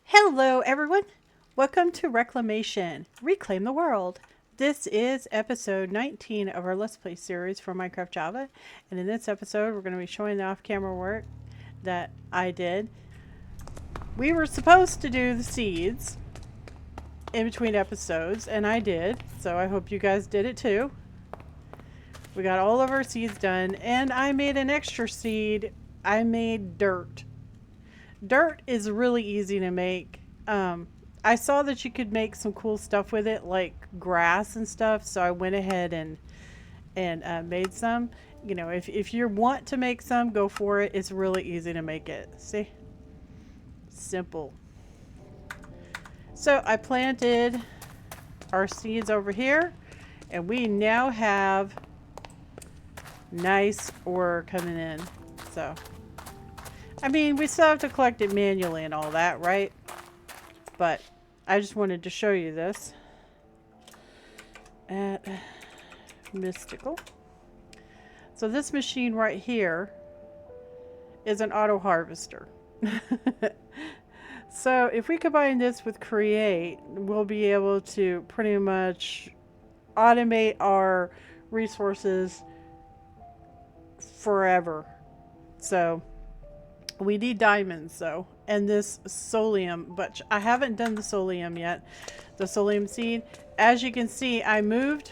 Hello everyone! Welcome to Reclamation, Reclaim the World. This is episode 19 of our Let's Play series for Minecraft Java. And in this episode we're going to be showing the off-camera work that I did. We were supposed to do the seeds in between episodes, and I did. So I hope you guys did it too. We got all of our seeds done, and I made an extra seed. I made dirt. Dirt is really easy to make. I saw that you could make some cool stuff with it, like grass and stuff, so I went ahead and made some. You know, if you want to make some, go for it. It's really easy to make it. See? Simple. So I planted our seeds over here, and we now have nice ore coming in. So I mean, we still have to collect it manually and all that, right? But I just wanted to show you this at Mystical. So this machine right here is an auto harvester. So if we combine this with create, we'll be able to pretty much automate our resources forever. So we need diamonds though, and this solium, but I haven't done the solium yet. The solium seed. As you can see, I moved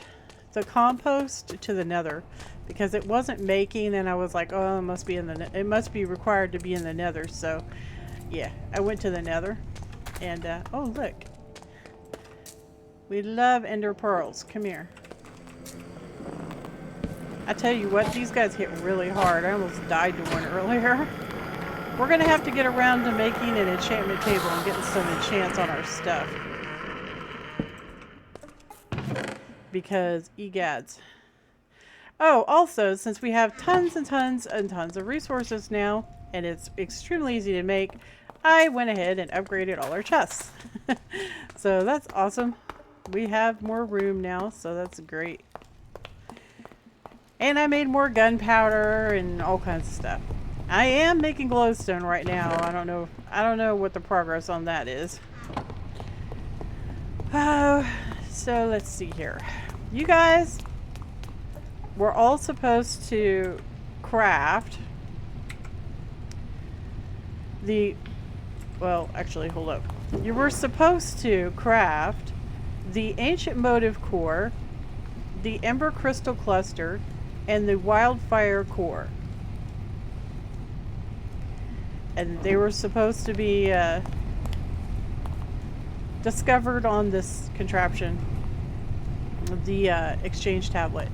the compost to the nether because it wasn't making, and I was like, oh, it must be required to be in the nether. So yeah, I went to the nether, and oh look, we love ender pearls. Come here. I tell you what, these guys hit really hard. I almost died to one earlier. We're going to have to get around to making an enchantment table and getting some enchants on our stuff. Because egads. Oh, also, since we have tons and tons and tons of resources now, and it's extremely easy to make, I went ahead and upgraded all our chests. So that's awesome. We have more room now, so that's great. And I made more gunpowder and all kinds of stuff. I am making glowstone right now. I don't know what the progress on that is. So let's see here. You guys were all supposed to craft well, actually, hold up. You were supposed to craft the ancient motive core, the ember crystal cluster, and the wildfire core. And they were supposed to be discovered on this contraption, the exchange tablet.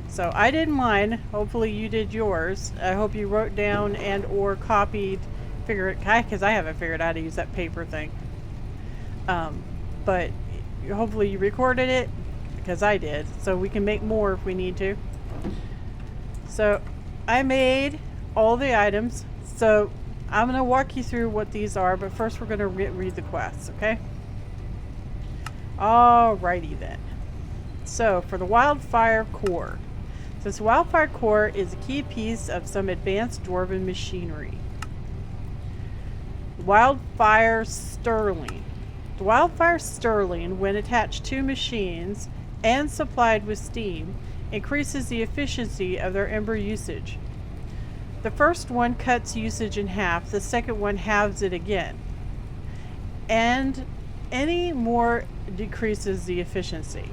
So I did mine. Hopefully you did yours. I hope you wrote down and or copied, because I haven't figured out how to use that paper thing. But hopefully you recorded it, because I did. So we can make more if we need to. So I made all the items. So I'm going to walk you through what these are, but first we're going to read the quests, okay? Alrighty then. So for the wildfire core. This wildfire core is a key piece of some advanced dwarven machinery. Wildfire sterling. The wildfire sterling, when attached to machines and supplied with steam, increases the efficiency of their ember usage. The first one cuts usage in half, the second one halves it again. And any more decreases the efficiency.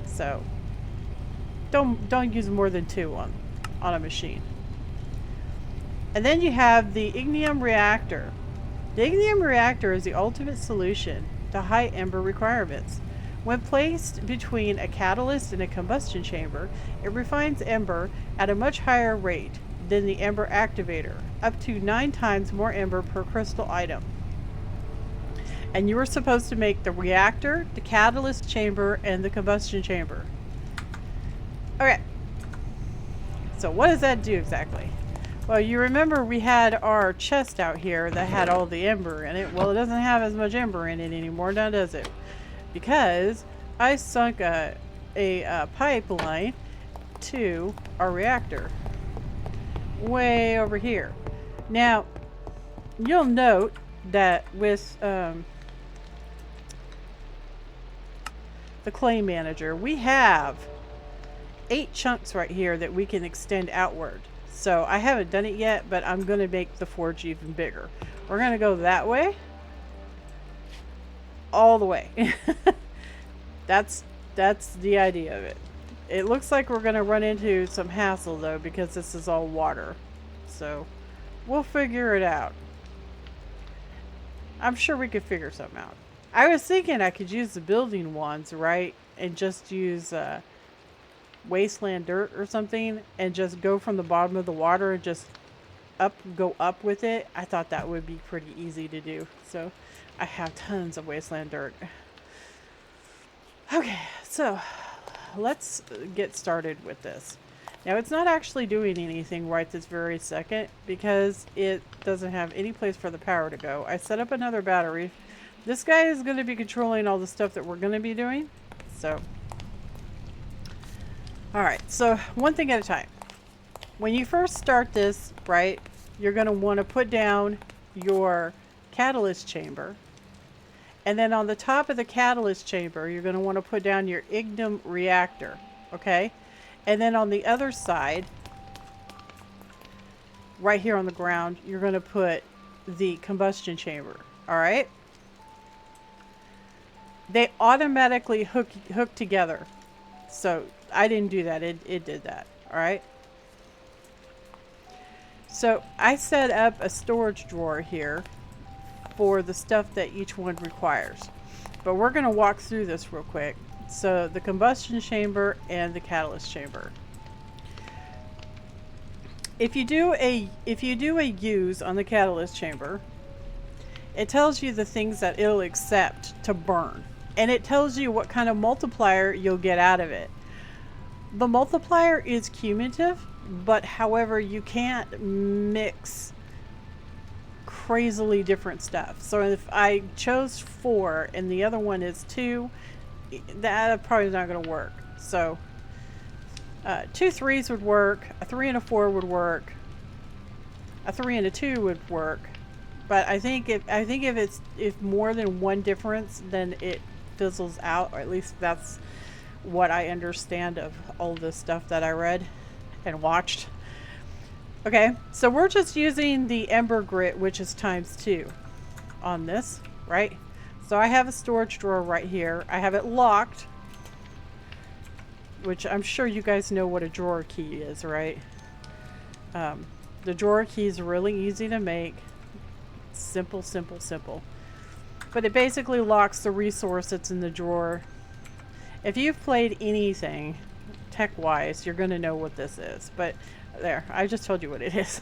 So don't use more than 2 on a machine. And then you have the Ignem reactor. The Ignem reactor is the ultimate solution to high ember requirements. When placed between a catalyst and a combustion chamber, it refines ember at a much higher rate than the ember activator, up to 9 times more ember per crystal item. And you were supposed to make the reactor, the catalyst chamber, and the combustion chamber. Okay. So what does that do exactly? Well, you remember we had our chest out here that had all the ember in it. Well, it doesn't have as much ember in it anymore, now does it? Because I sunk a pipeline to our reactor way over here. Now, you'll note that with the clay manager, we have 8 chunks right here that we can extend outward. So I haven't done it yet, but I'm going to make the forge even bigger. We're going to go that way. All the way. That's the idea of it. It looks like we're going to run into some hassle though, because this is all water. So we'll figure it out. I'm sure we could figure something out. I was thinking I could use the building ones, right? And just use wasteland dirt or something and just go from the bottom of the water and just go up with it. I thought that would be pretty easy to do. So I have tons of wasteland dirt. Okay, so let's get started with this. Now it's not actually doing anything right this very second because it doesn't have any place for the power to go. I set up another battery. This guy is going to be controlling all the stuff that we're going to be doing. So, alright, so one thing at a time. When you first start this, right, you're going to want to put down your catalyst chamber. And then on the top of the catalyst chamber, you're going to want to put down your Ignem reactor, okay? And then on the other side, right here on the ground, you're going to put the combustion chamber, all right? They automatically hook together. So I didn't do that. It did that, all right? So I set up a storage drawer here for the stuff that each one requires. But we're going to walk through this real quick. So the combustion chamber and the catalyst chamber. If you do a use on the catalyst chamber, it tells you the things that it'll accept to burn. And it tells you what kind of multiplier you'll get out of it. The multiplier is cumulative, but however, you can't mix crazily different stuff. So if I chose 4 and the other one is 2, that probably is not going to work. So 2 3s would work, a 3 and a 4 would work, a 3 and a 2 would work. But I think if more than one difference, then it fizzles out, or at least that's what I understand of all this stuff that I read and watched. Okay, so we're just using the ember grit, which is ×2 on this, right? So I have a storage drawer right here. I have it locked, which I'm sure you guys know what a drawer key is, right? The drawer key is really easy to make. Simple, simple, simple. But it basically locks the resource that's in the drawer. If you've played anything tech-wise, you're going to know what this is. But there, I just told you what it is.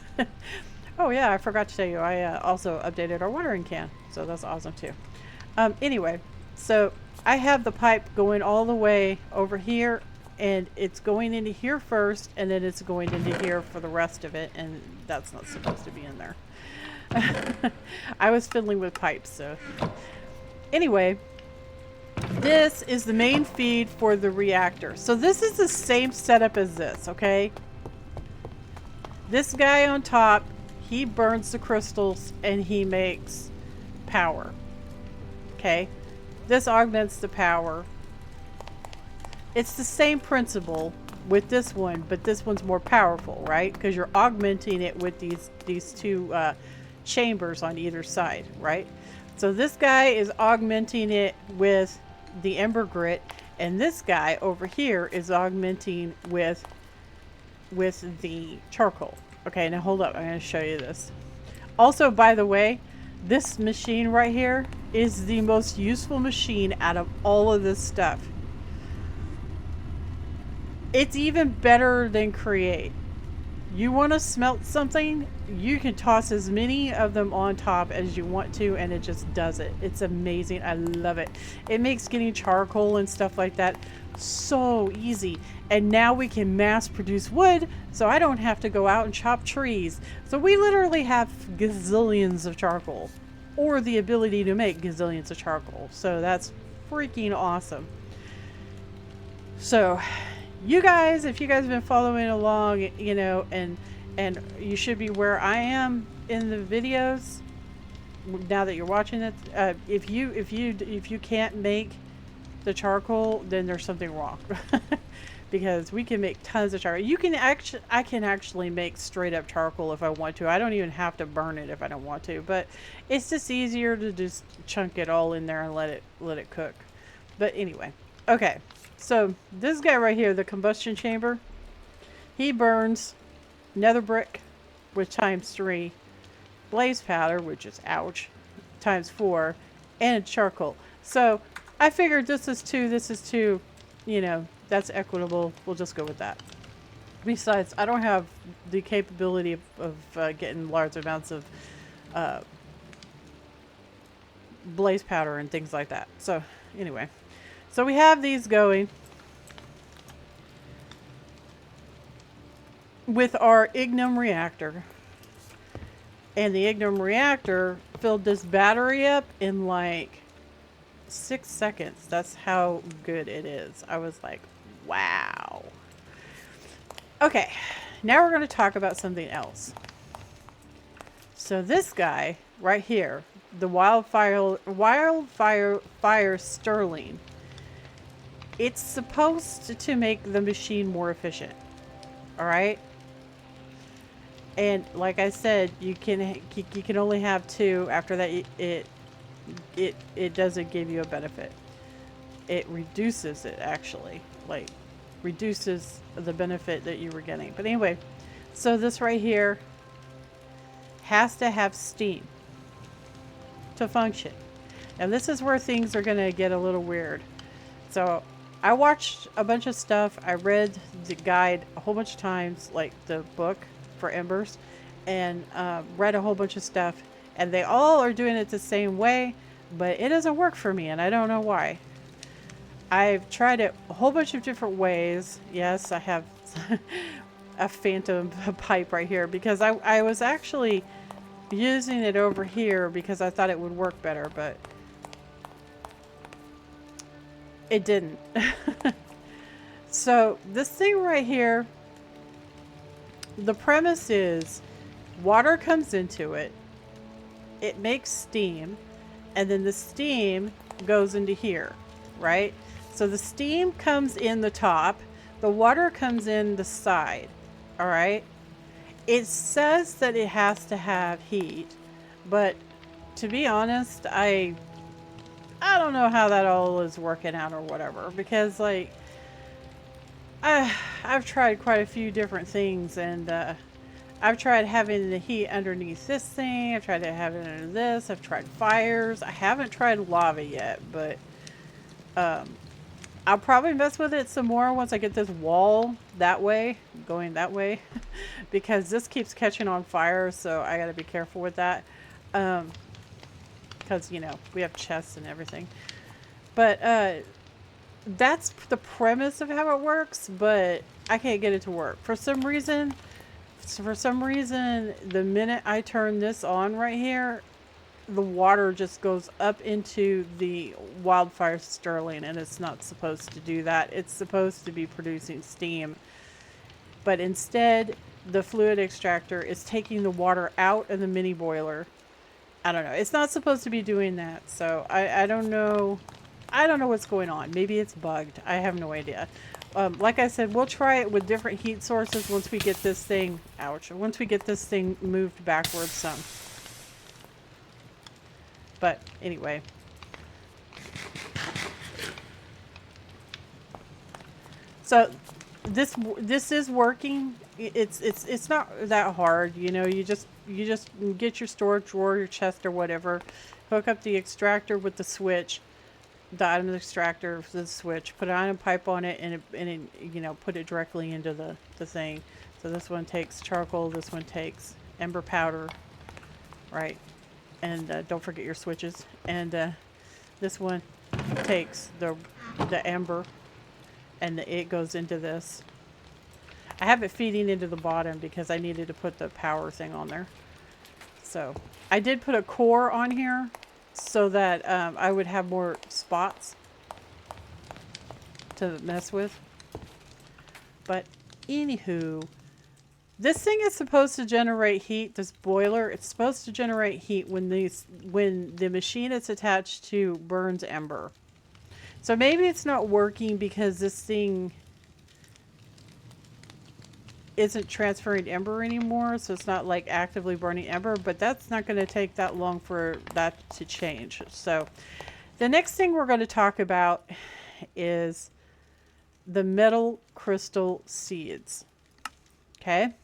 Oh yeah, I forgot to tell you, I also updated our watering can. So that's awesome too. Anyway, so I have the pipe going all the way over here, and it's going into here first, and then it's going into here for the rest of it, and that's not supposed to be in there. I was fiddling with pipes, so anyway, this is the main feed for the reactor. So this is the same setup as this, okay? This guy on top, he burns the crystals and he makes power. Okay, this augments the power. It's the same principle with this one, but this one's more powerful, right? Because you're augmenting it with these 2 chambers on either side, right? So this guy is augmenting it with the ember grit, and this guy over here is augmenting with the charcoal. Okay, now hold up, I'm going to show you this. Also, by the way, this machine right here is the most useful machine out of all of this stuff. It's even better than create. You want to smelt something, you can toss as many of them on top as you want to, and it just does it. It's amazing. I love it. It makes getting charcoal and stuff like that so easy. And now we can mass produce wood, so I don't have to go out and chop trees. So we literally have gazillions of charcoal, or the ability to make gazillions of charcoal. So that's freaking awesome. So you guys, if you guys have been following along, you know, and you should be where I am in the videos, now that you're watching it, if you can't make the charcoal, then there's something wrong. Because we can make tons of charcoal. I can actually make straight up charcoal if I want to. I don't even have to burn it if I don't want to, but it's just easier to just chunk it all in there and let it cook. But anyway, okay. So this guy right here, the combustion chamber, he burns nether brick, which times 3, blaze powder, which is ouch, times 4, and charcoal. So I figured this is 2, you know, that's equitable. We'll just go with that. Besides, I don't have the capability of getting large amounts of blaze powder and things like that. So anyway, so we have these going with our Ignem reactor. And the Ignem reactor filled this battery up in like 6 seconds. That's how good it is. I was like, wow. Okay, now we're going to talk about something else. So this guy right here, the wildfire sterling, it's supposed to make the machine more efficient. All right. And like I said, you can only have 2. After that, it doesn't give you a benefit. It reduces it, actually, like reduces the benefit that you were getting. But anyway, so this right here has to have steam to function. And this is where things are going to get a little weird. So I watched a bunch of stuff. I read the guide a whole bunch of times, like the book for embers, and read a whole bunch of stuff, and they all are doing it the same way, but it doesn't work for me, and I don't know why. I've tried it a whole bunch of different ways. Yes, I have a phantom pipe right here because I was actually using it over here because I thought it would work better, but it didn't. So this thing right here, the premise is water comes into it, it makes steam, and then the steam goes into here, right? So the steam comes in the top, the water comes in the side, all right? It says that it has to have heat, but to be honest, I don't know how that all is working out or whatever, because like I've tried quite a few different things, and I've tried having the heat underneath this thing. I've tried to have it under this. I've tried fires. I haven't tried lava yet, but I'll probably mess with it some more once I get this wall that way, going that way, because this keeps catching on fire, so I got to be careful with that. Because, you know, we have chests and everything. But that's the premise of how it works, but I can't get it to work. For some reason, the minute I turn this on right here, the water just goes up into the wildfire sterling, and it's not supposed to do that. It's supposed to be producing steam. But instead, the fluid extractor is taking the water out of the mini boiler. I don't know. It's not supposed to be doing that, so I don't know. I don't know what's going on. Maybe it's bugged. I have no idea. Like I said, we'll try it with different heat sources once we get this thing, once we get this thing moved backwards some. But anyway. So this is working. It's not that hard, you know. You just get your storage drawer, your chest or whatever, hook up the extractor with the switch, the item extractor for the switch, put an iron pipe on it, and it, you know, put it directly into the thing. So this one takes charcoal, this one takes ember powder, right? And don't forget your switches. And this one takes the ember, and it goes into this. I have it feeding into the bottom because I needed to put the power thing on there. So I did put a core on here so that I would have more spots to mess with. But anywho, This thing is supposed to generate heat. This boiler, it's supposed to generate heat when the machine it's attached to burns ember. So maybe it's not working because this thing isn't transferring ember anymore, so it's not like actively burning ember, but that's not going to take that long for that to change. So the next thing we're going to talk about is the metal crystal seeds. Okay?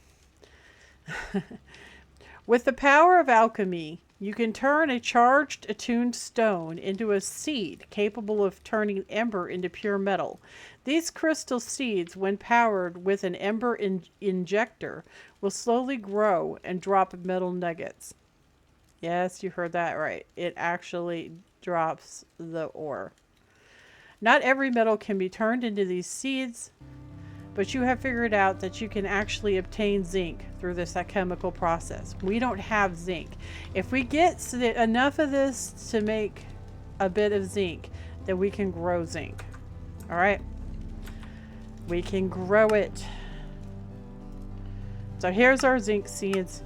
With the power of alchemy, you can turn a charged, attuned stone into a seed capable of turning ember into pure metal. These crystal seeds, when powered with an ember injector, will slowly grow and drop metal nuggets. Yes, you heard that right. It actually drops the ore. Not every metal can be turned into these seeds, but you have figured out that you can actually obtain zinc through this chemical process. We don't have zinc. If we get enough of this to make a bit of zinc, then we can grow zinc. All right? We can grow it. So here's our zinc seeds.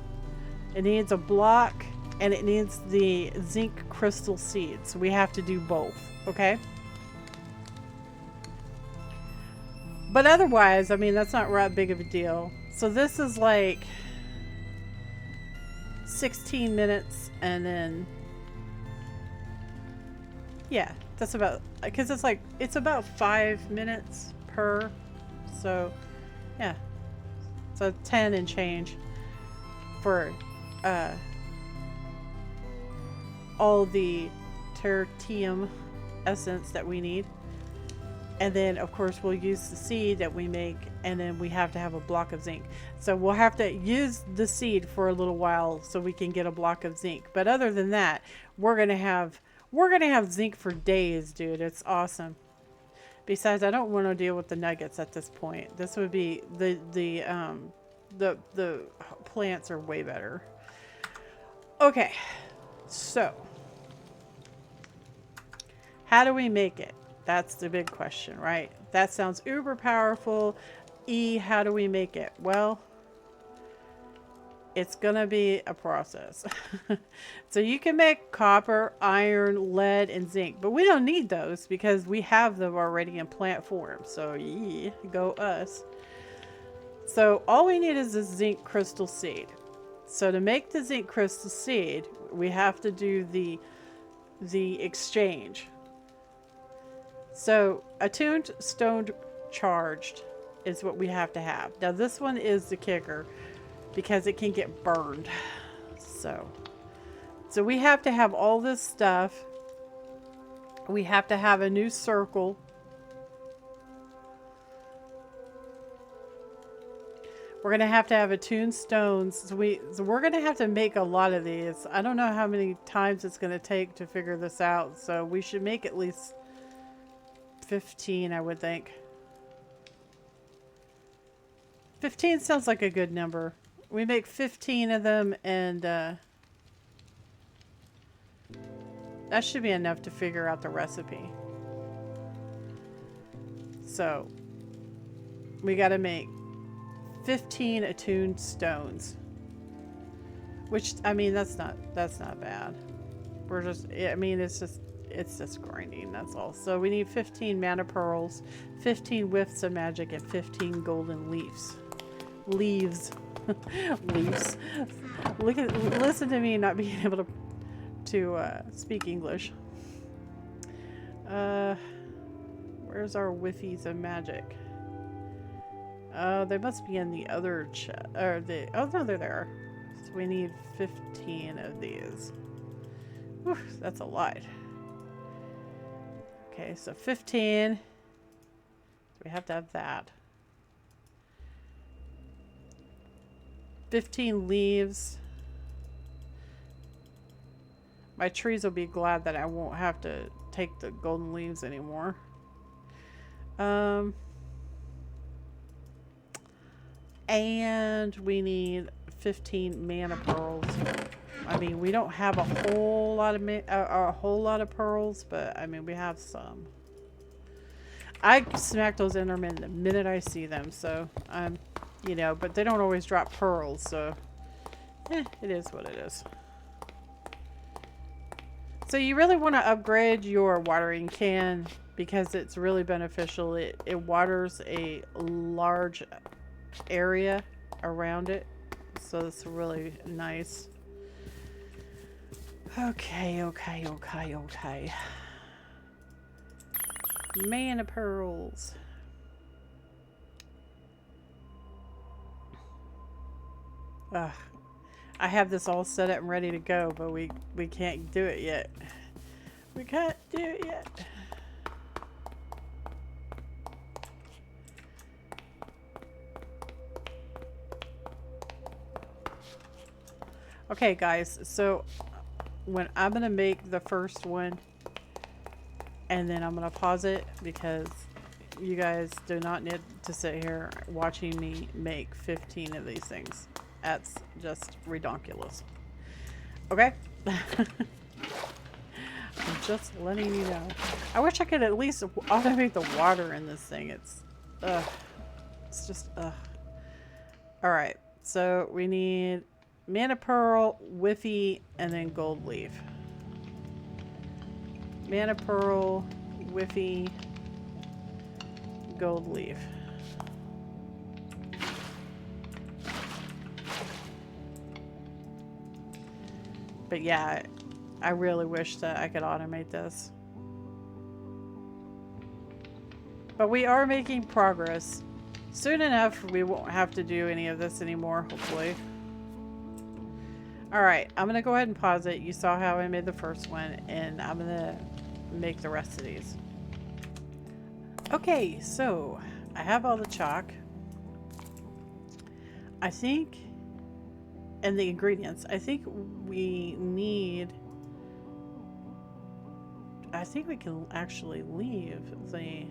It needs a block and it needs the zinc crystal seeds. So we have to do both, okay? But otherwise, I mean, that's not that big of a deal. So this is like 16 minutes and then, yeah, that's about, because it's like, it's about 5 minutes per, so yeah. So 10 and change for all the tertium essence that we need. And then, of course, we'll use the seed that we make, and then we have to have a block of zinc. So we'll have to use the seed for a little while so we can get a block of zinc. But other than that, we're gonna have zinc for days, dude. It's awesome. Besides, I don't want to deal with the nuggets at this point. This would be the plants are way better. Okay, so how do we make it? That's the big question, right? That sounds uber powerful. How do we make it? Well, it's gonna be a process. So you can make copper, iron, lead, and zinc, but we don't need those because we have them already in plant form. So yeah, go us. So all we need is a zinc crystal seed. So to make the zinc crystal seed, we have to do the exchange. So attuned, stoned, charged is what we have to have. Now this one is the kicker because it can get burned. So we have to have all this stuff. We have to have a new circle. We're going to have attuned stones. So we're going to have to make a lot of these. I don't know how many times it's going to take to figure this out. So we should make at least 15, I would think. 15 sounds like a good number. We make 15 of them, and that should be enough to figure out the recipe. So we got to make 15 attuned stones, which, I mean, that's not bad. We're just, I mean, it's just grinding, that's all. So we need 15 mana pearls, 15 whiffs of magic, and 15 golden leaves. Leaves. Listen to me not being able to speak English. Where's our whiffies of magic? They must be in the other oh no, they're there. So we need 15 of these. Whew, that's a lot. Okay, so 15. So we have to have that. 15 leaves. My trees will be glad that I won't have to take the golden leaves anymore. And we need 15 mana pearls. I mean, we don't have a whole lot of pearls, but I mean, we have some. I smack those Endermen the minute I see them, so You know, but they don't always drop pearls, so it is what it is. So you really want to upgrade your watering can because it's really beneficial. It waters a large area around it, so it's really nice. Okay. Mana pearls. Ugh. I have this all set up and ready to go, but we can't do it yet. We can't do it yet. Okay, guys, so when I'm going to make the first one, and then I'm going to pause it because you guys do not need to sit here watching me make 15 of these things. That's just redonkulous. Okay? I'm just letting you know. I wish I could at least automate the water in this thing. It's just Alright, so we need mana pearl, whiffy, and then gold leaf. Mana pearl, whiffy, gold leaf. But yeah, I really wish that I could automate this. But we are making progress. Soon enough, we won't have to do any of this anymore, hopefully. Alright, I'm going to go ahead and pause it. You saw how I made the first one, and I'm going to make the rest of these. Okay, so I have all the chalk. I think... and the ingredients. I think we need... I think we can actually leave the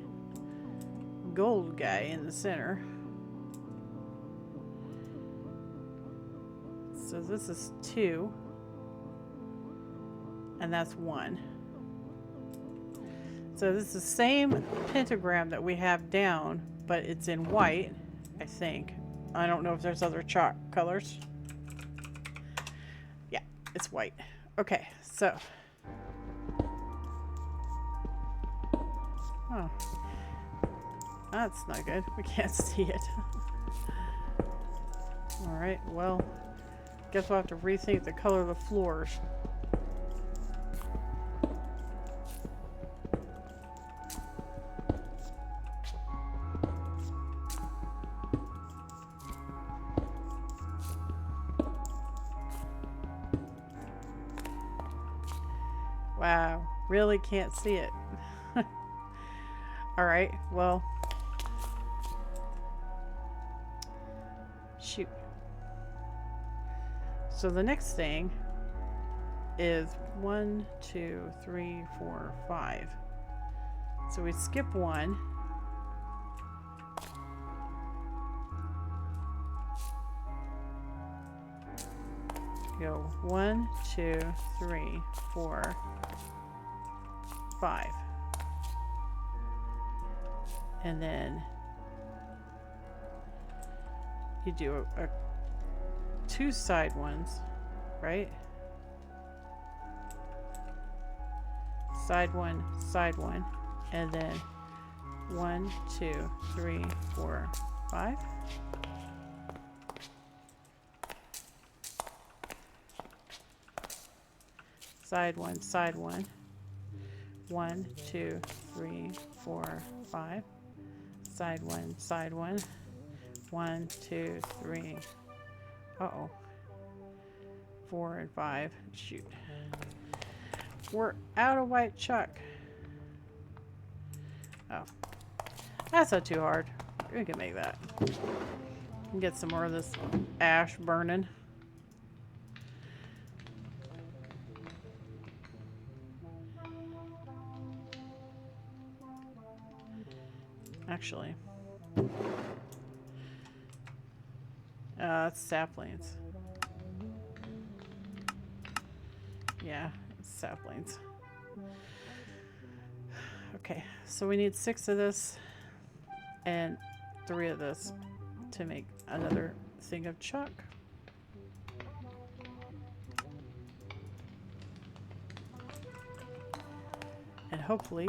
gold guy in the center. So this is 2. And that's 1. So this is the same pentagram that we have down, but it's in white, I think. I don't know if there's other chalk colors. Yeah, it's white. Okay, so. Oh. That's not good. We can't see it. Alright, well, guess we'll have to rethink the color of the floors. Wow, really can't see it. Alright, well. Shoot. So the next thing is 1, 2, 3, 4, 5. So we skip 1. Go 1, 2, 3, 4, 5. And then you do a 2 side ones, right? Side 1, and then 1, 2, 3, 4, 5. Side 1, 1, 2, 3, 4, 5. Side 1, 1, 2, 3. Uh-oh. 4 and 5. Shoot. We're out of white chalk. Oh. That's not too hard. We can make that. Get some more of this ash burning. Actually. It's saplings. Yeah, it's saplings. Okay, so we need 6 of this and 3 of this to make another thing of chalk. And hopefully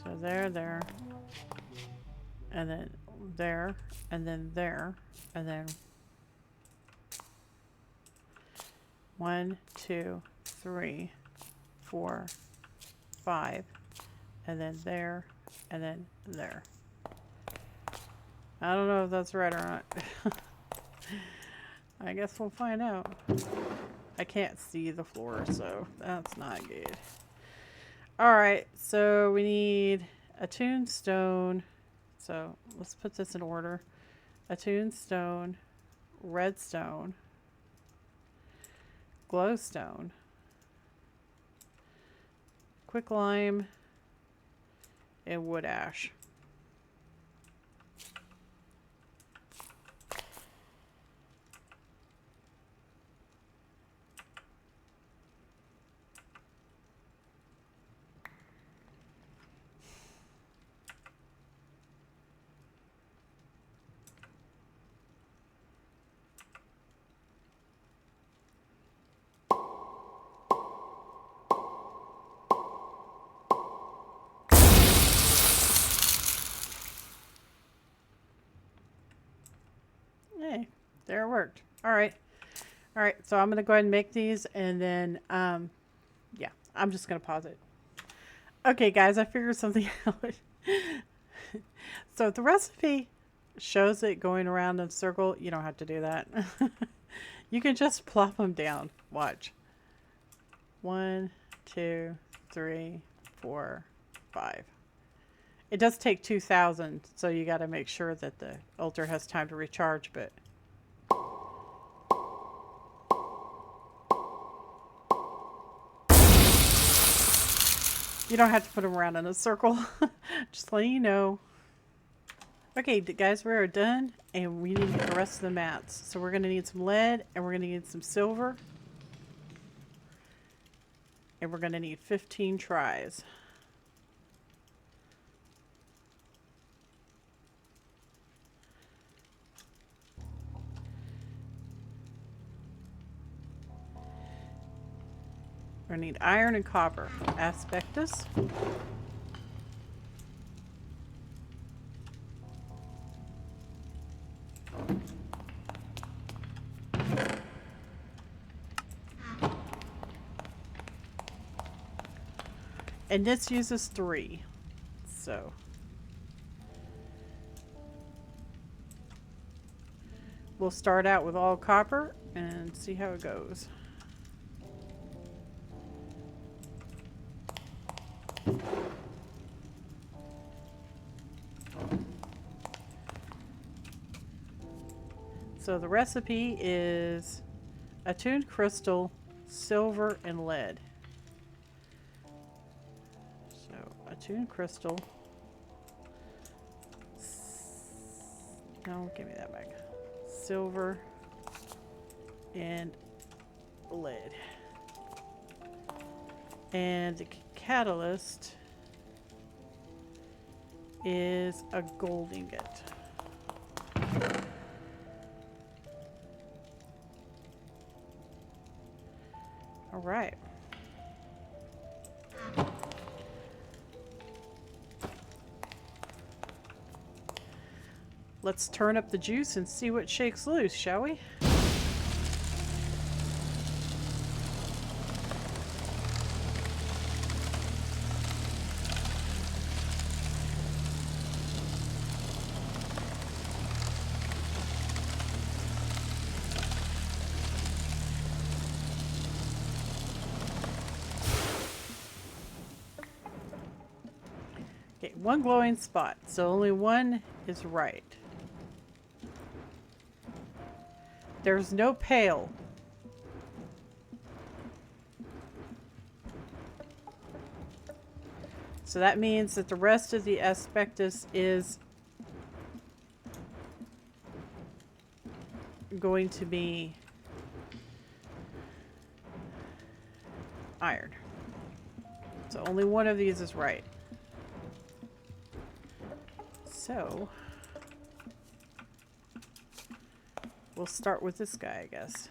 so there, and then there, and then there, and then 1, 2, 3, 4, 5, and then there, and then there. I don't know if that's right or not. I guess we'll find out. I can't see the floor, so that's not good. Alright, so we need attuned stone. So let's put this in order. Attuned stone, redstone, glowstone, quicklime, and wood ash. Hey, there it worked. All right. All right. So I'm going to go ahead and make these, and then, yeah, I'm just going to pause it. Okay, guys, I figured something out. So the recipe shows it going around in a circle. You don't have to do that. You can just plop them down. Watch. 1, 2, 3, 4, 5. It does take 2,000, so you got to make sure that the altar has time to recharge, but you don't have to put them around in a circle. Just letting you know. Okay, guys, we're done, and we need to get the rest of the mats. So we're going to need some lead, and we're going to need some silver, and we're going to need 15 tries. We're going to need iron and copper. Asbestos. And this uses 3. So we'll start out with all copper and see how it goes. So the recipe is attuned crystal, silver, and lead. So attuned crystal. No, give me that back. Silver and lead. And the catalyst is a gold ingot. All right. Let's turn up the juice and see what shakes loose, shall we? Okay, one glowing spot, so only one is right. There's no pail. So that means that the rest of the asbestos is going to be iron. So only one of these is right. So we'll start with this guy, I guess.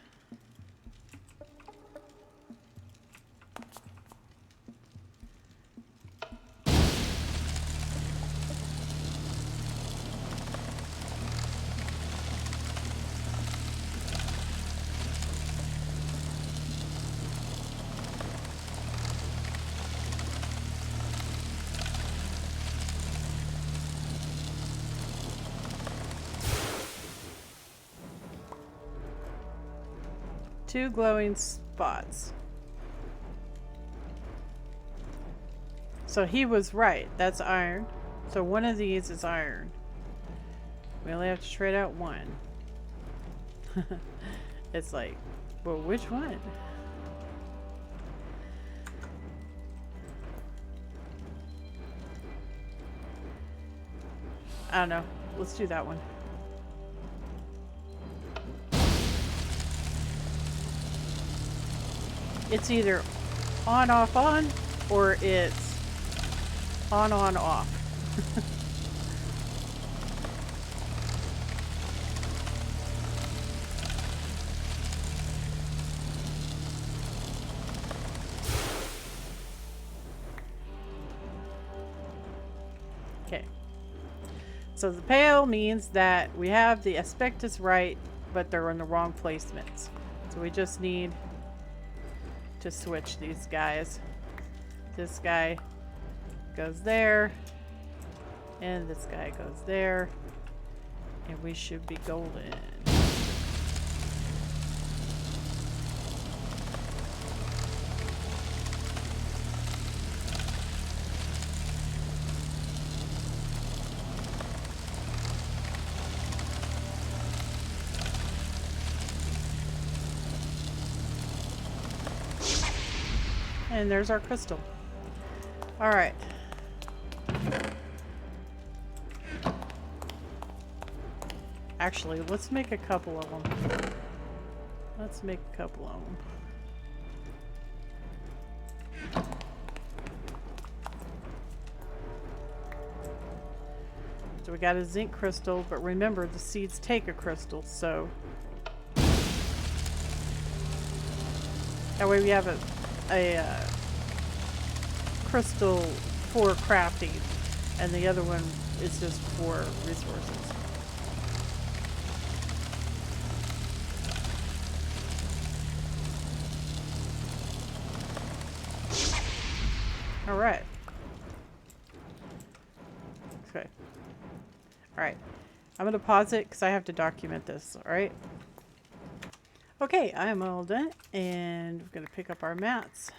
Two glowing spots. So he was right. That's iron. So one of these is iron. We only have to trade out one. It's like, well, which one? I don't know. Let's do that one. It's either on, off, on, or it's on, off. Okay. So the pale means that we have the aspectus right, but they're in the wrong placements. So we just need to switch these guys. This guy goes there, and this guy goes there, and we should be golden. And there's our crystal. All right. Actually, let's make a couple of them. Let's make a couple of them. So we got a zinc crystal, but remember the seeds take a crystal, so that way we have a crystal for crafting, and the other one is just for resources. All right. Okay. All right. I'm going to pause it because I have to document this. All right. Okay, I am all done, and we're going to pick up our mats.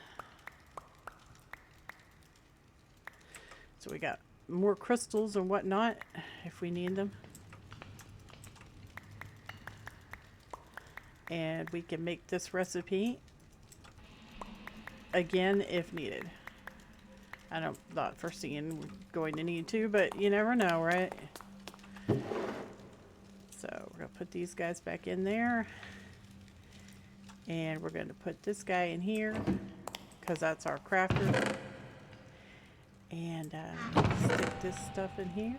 So we got more crystals and whatnot if we need them. And we can make this recipe again if needed. I don't not foreseeing we're going to need to, but you never know, right? So we're going to put these guys back in there. And we're going to put this guy in here because that's our crafter. And stick this stuff in here.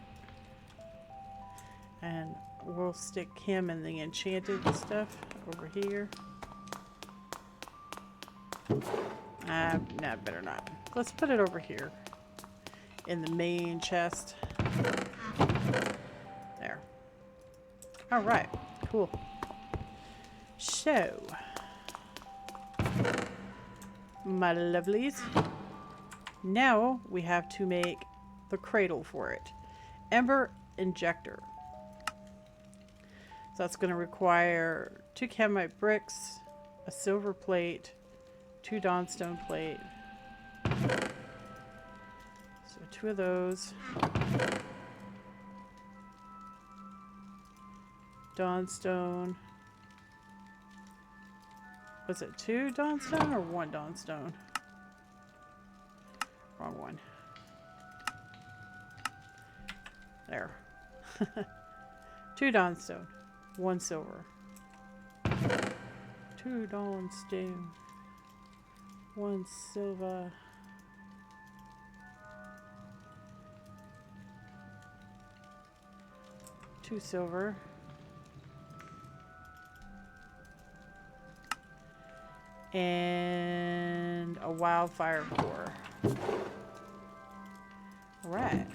And we'll stick him in the enchanted stuff over here. No, better not. Let's put it over here in the main chest. There. All right, cool. So, my lovelies, now we have to make the cradle for it. Ember injector. So that's going to require 2 camite bricks, a silver plate, 2 dawnstone plate. So 2 of those. Dawnstone. Was it 2 dawnstone or 1 dawnstone? Wrong one. There. 2 dawnstone, 1 silver. 2 dawnstone, 1 silver. Two silver. And a wildfire core. Alright.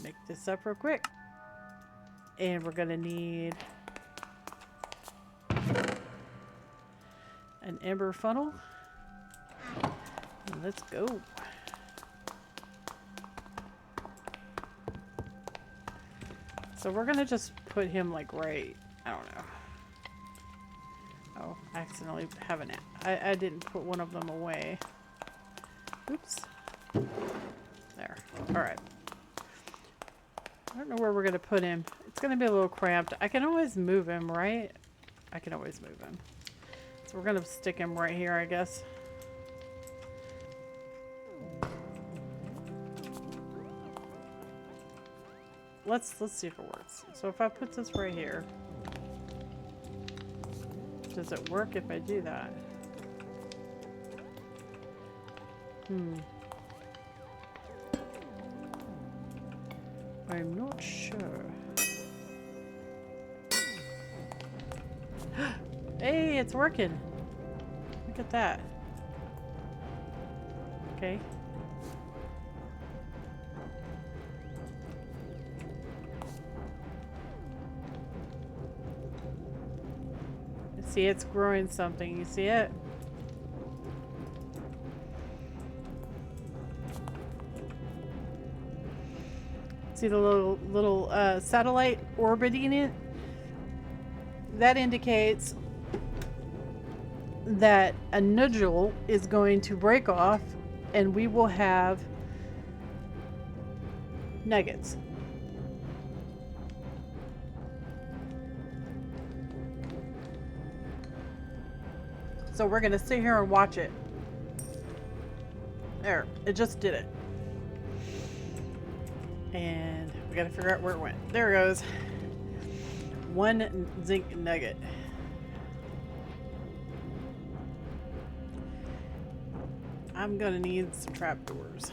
Make this up real quick. And we're gonna need an ember funnel. And let's go. So we're gonna just put him like right, I don't know. Oh, I accidentally have an, I didn't put one of them away. Oops. There, all right. I don't know where we're gonna put him. It's gonna be a little cramped. I can always move him, right? I can always move him. So we're gonna stick him right here, I guess. Let's see if it works. So if I put this right here, does it work if I do that? I'm not sure. Hey, it's working. Look at that. Okay. See, it's growing something. You see it? See the little satellite orbiting it? That indicates that a nodule is going to break off and we will have nuggets. So we're gonna sit here and watch it. There, it just did it. And we gotta figure out where it went. There it goes. 1 zinc nugget. I'm gonna need some trapdoors.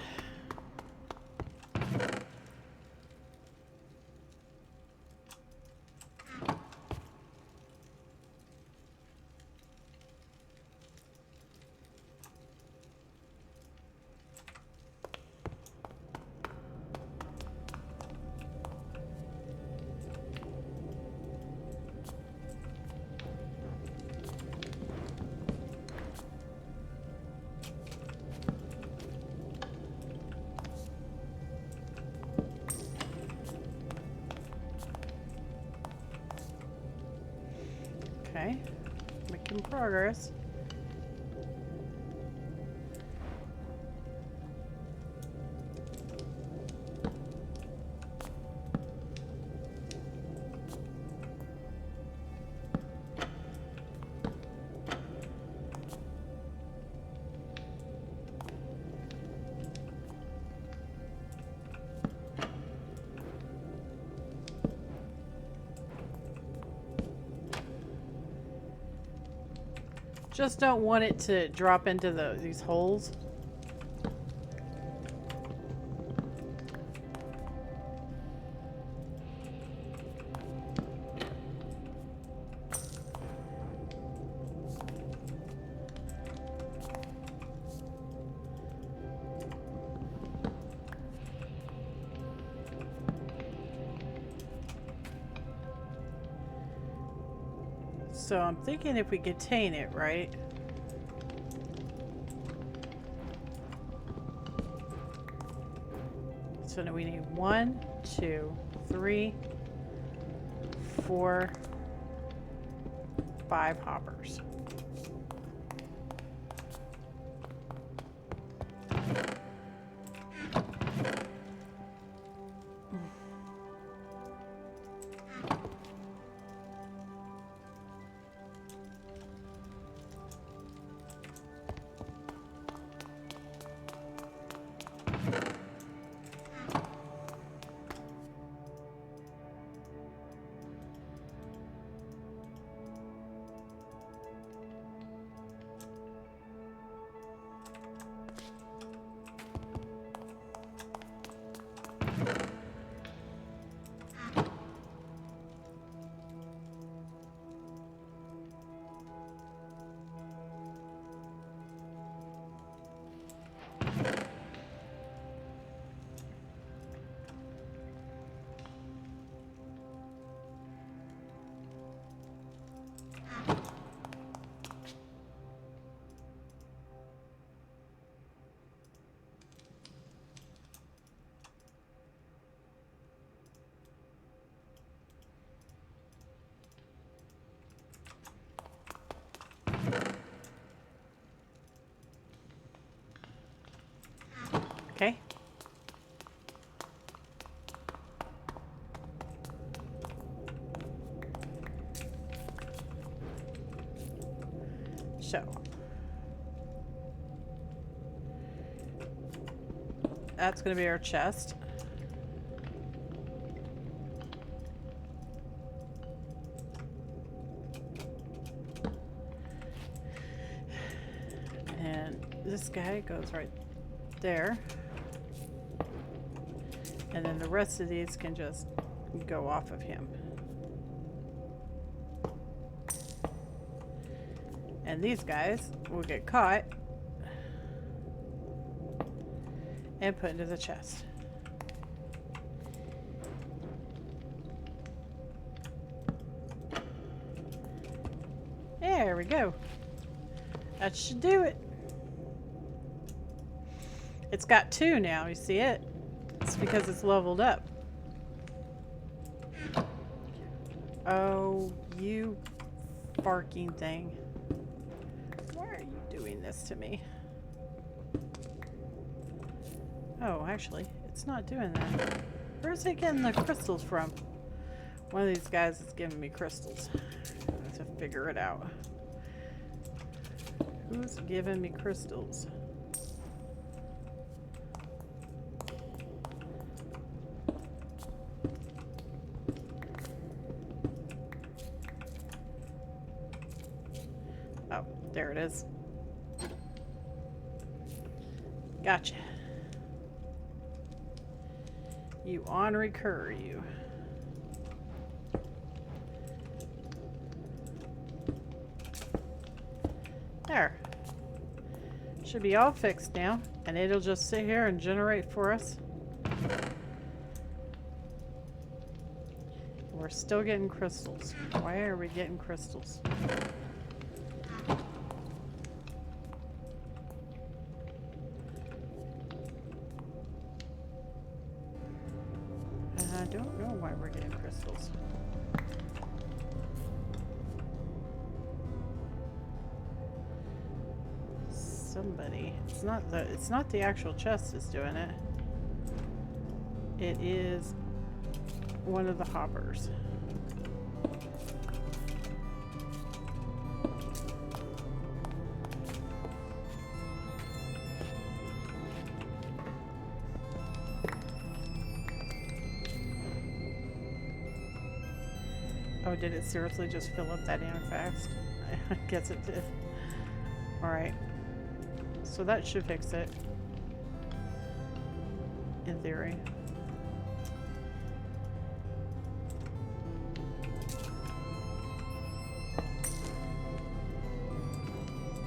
Okay, making progress. Just don't want it to drop into these holes. So I'm thinking if we contain it, right? So now we need 1, 2, 3, 4, 5 hoppers. So that's going to be our chest. And this guy goes right there. And then the rest of these can just go off of him. And these guys will get caught and put into the chest. There we go. That should do it. It's got 2 now, you see it? It's because it's leveled up. Oh, you barking thing. Why are you doing this to me? Oh, actually, it's not doing that. Where's it getting the crystals from? One of these guys is giving me crystals. I have to figure it out. Who's giving me crystals? Oh, there it is. Gotcha. You ornery cur, you. There. Should be all fixed now, and it'll just sit here and generate for us. We're still getting crystals. Why are we getting crystals? I don't know why we're getting crystals. Somebody. It's not the actual chest that's doing it. It is one of the hoppers. Oh, did it seriously just fill up that damn fast? I guess it did. Alright. So that should fix it. In theory.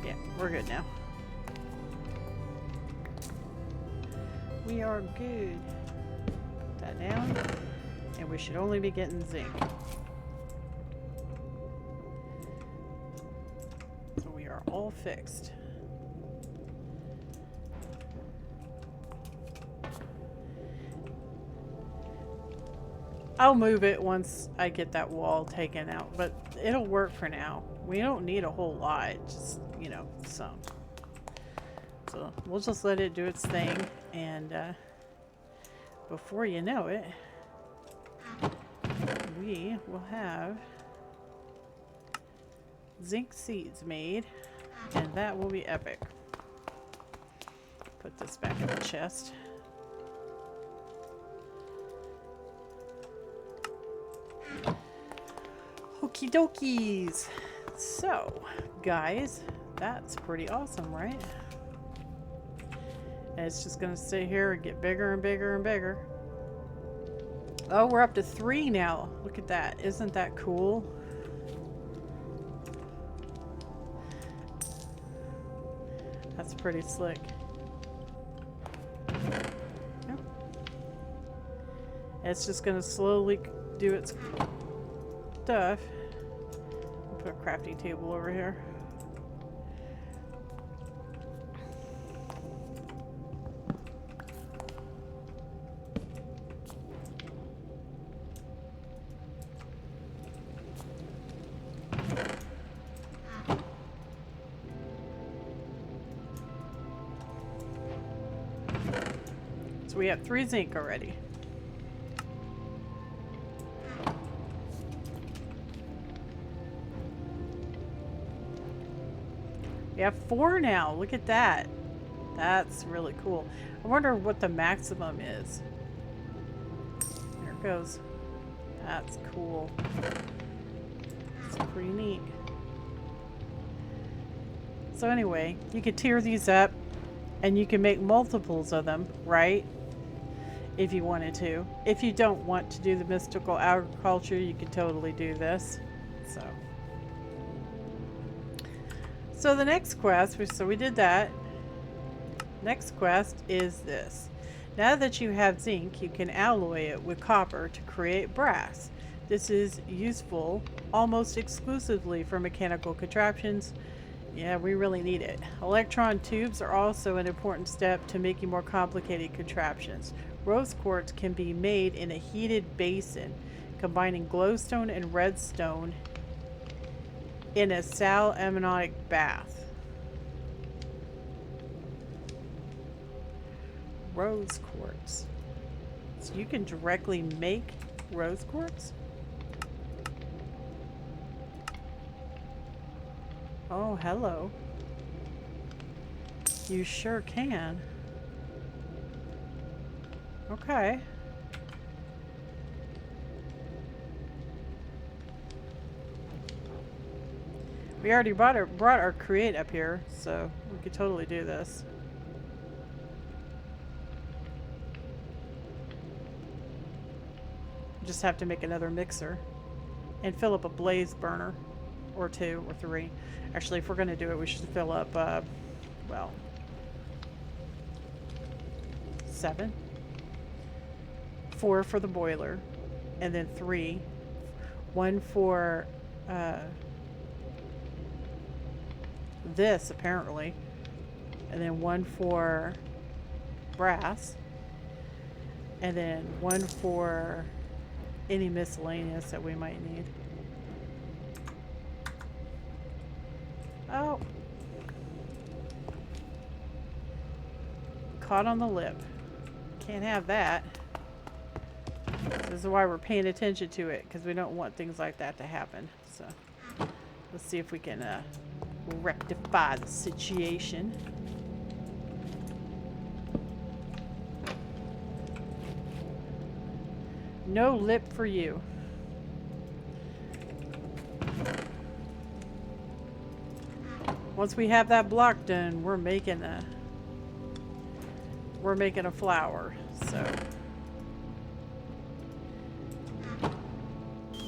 Yeah, we're good now. We are good. Put that down. And we should only be getting zinc. So we are all fixed. I'll move it once I get that wall taken out, but it'll work for now. We don't need a whole lot, just, you know, some. So we'll just let it do its thing, and before you know it, we will have zinc seeds made, and that will be epic. Put this back in the chest. Okie dokies. So, guys, that's pretty awesome, right? And it's just gonna sit here and get bigger and bigger and bigger. Oh, we're up to 3 now. Look at that. Isn't that cool? That's pretty slick. Yep. It's just gonna slowly do its stuff. Put a crafting table over here. So we have 3 zinc already. We have 4 now. Look at that. That's really cool. I wonder what the maximum is. There it goes. That's cool. It's pretty neat. So anyway, you could tier these up and you can make multiples of them, right? If you wanted to. If you don't want to do the mystical agriculture, you could totally do this. So the next quest, so we did that. Next quest is this. Now that you have zinc, you can alloy it with copper to create brass. This is useful almost exclusively for mechanical contraptions. Yeah, we really need it. Electron tubes are also an important step to making more complicated contraptions. Rose quartz can be made in a heated basin, combining glowstone and redstone in a sal-ammonite bath. Rose quartz. So you can directly make rose quartz? Oh, hello. You sure can. Okay. We already brought our create up here, so we could totally do this. Just have to make another mixer and fill up a blaze burner or 2 or 3. Actually, if we're going to do it, we should fill up, well, 7. 4 for the boiler, and then 3. 1 for this, apparently, and then 1 for brass, and then 1 for any miscellaneous that we might need. Oh. Caught on the lip. Can't have that. This is why we're paying attention to it, because we don't want things like that to happen. So let's see if we can rectify the situation. No lip for you. Once we have that block done, we're making a flower. So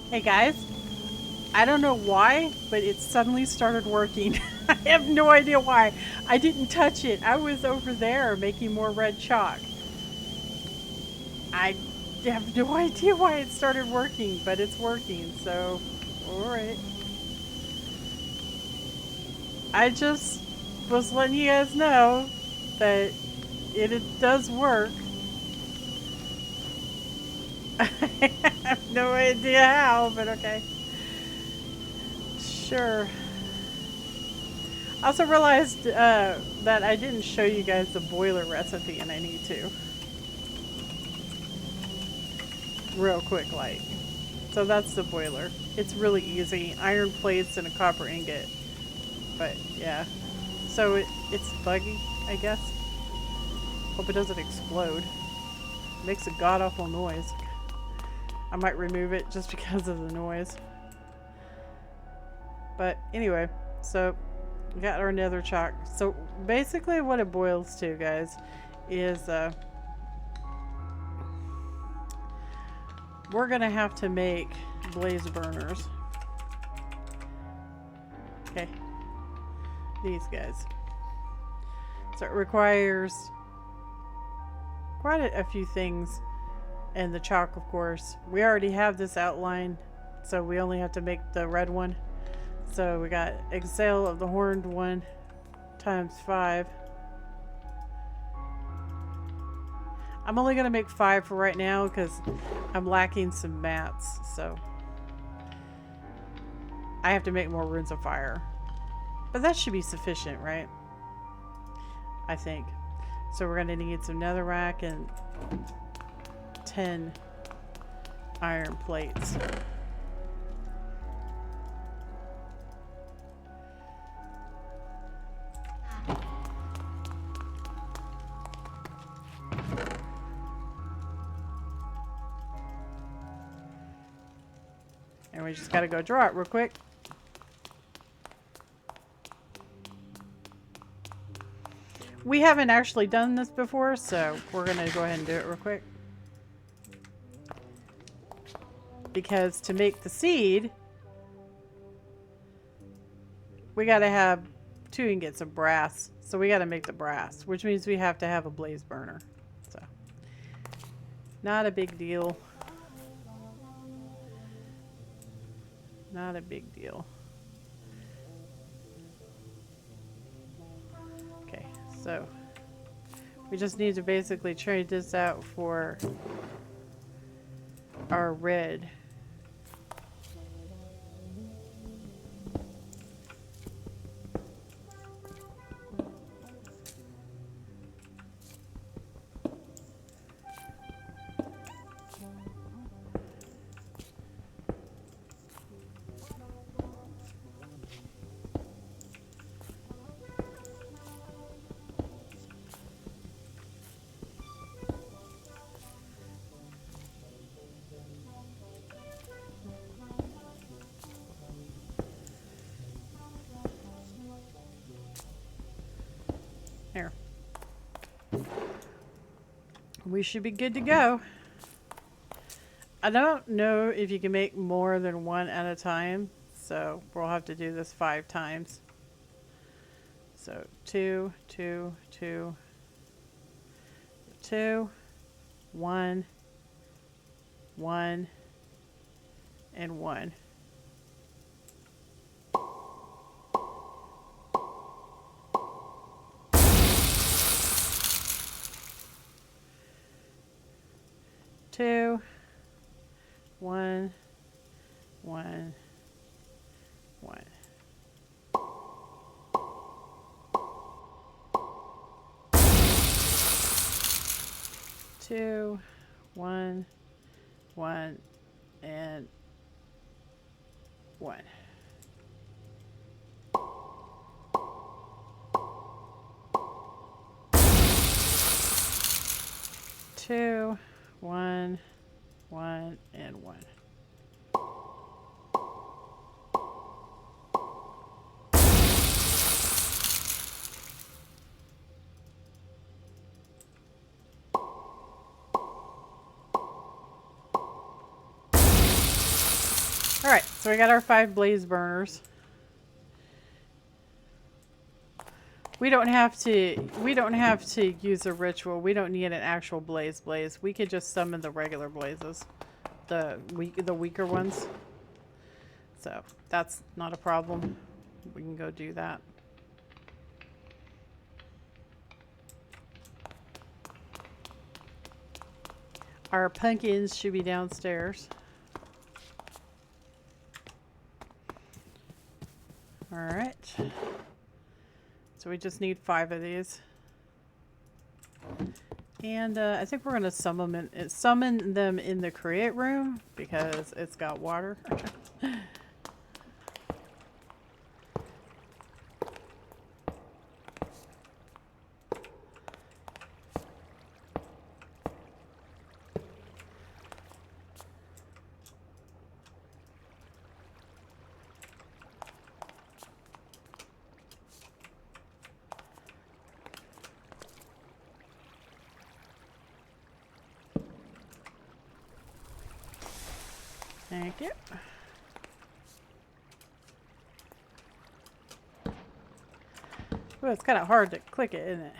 hey guys, I don't know why, but it suddenly started working. I have no idea why. I didn't touch it. I was over there making more red chalk. I have no idea why it started working, but it's working, so alright. I just was letting you guys know that it does work. I have no idea how, but okay. Sure. I also realized that I didn't show you guys the boiler recipe, and I need to. Real quick, like. So that's the boiler. It's really easy. Iron plates and a copper ingot. But yeah. So it's buggy, I guess. Hope it doesn't explode. It makes a god-awful noise. I might remove it just because of the noise. But anyway, so we got our nether chalk. So basically what it boils to, guys, is we're gonna have to make blaze burners. Okay. These guys. So it requires quite a few things, and the chalk, of course. We already have this outline, so we only have to make the red one. So we got exhale of the horned one times 5. I'm only gonna make 5 for right now because I'm lacking some mats, so I have to make more runes of fire. But that should be sufficient, right? I think. So we're gonna need some netherrack and 10 iron plates. And we just gotta go draw it real quick. We haven't actually done this before, so we're gonna go ahead and do it real quick. Because to make the seed, we gotta have 2 ingots of brass. So we gotta make the brass, which means we have to have a blaze burner. So, not a big deal. Not a big deal. Okay, so we just need to basically trade this out for our red. There. We should be good to go. I don't know if you can make more than 1 at a time, so we'll have to do this 5 times. So 2, 2, 2, 2, 1, 1, and 1. Two, 1, 1, 1. Two, 1, 1, and 1. Two, 1, 1, and 1. Alright, so we got our 5 blaze burners. We don't have to use a ritual. We don't need an actual blaze. We could just summon the regular blazes. The weaker ones. So that's not a problem. We can go do that. Our pumpkins should be downstairs. Alright. So we just need 5 of these. And I think we're going to summon them in the create room because it's got water. Thank you. Well, it's kind of hard to click it, isn't it?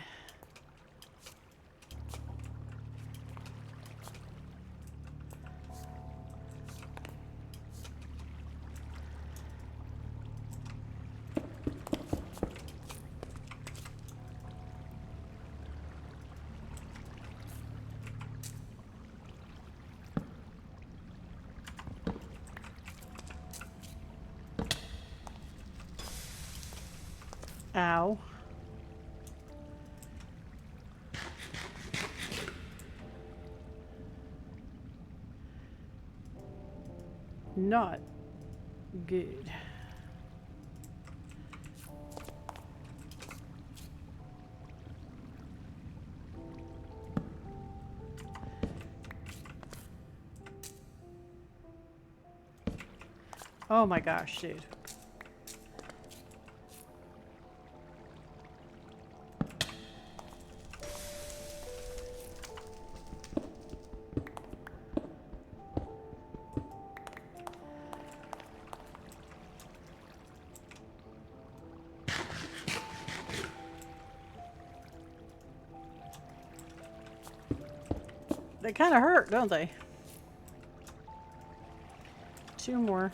Ow. Not good. Oh my gosh, dude. They kind of hurt, don't they? 2 more.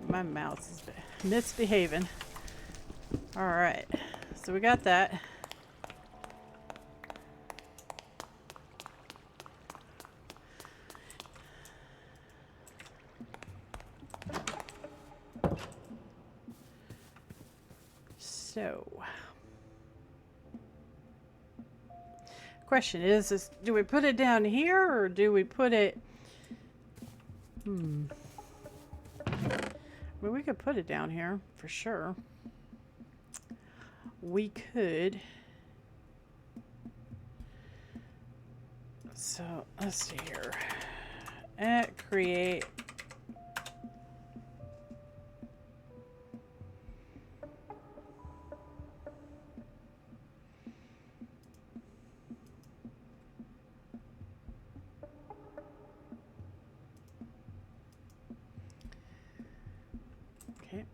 My mouse is misbehaving. All right, so we got that. So, question is, do we put it down here or do we put it... I mean, we could put it down here for sure. We could. So, let's see here. At create. Okay.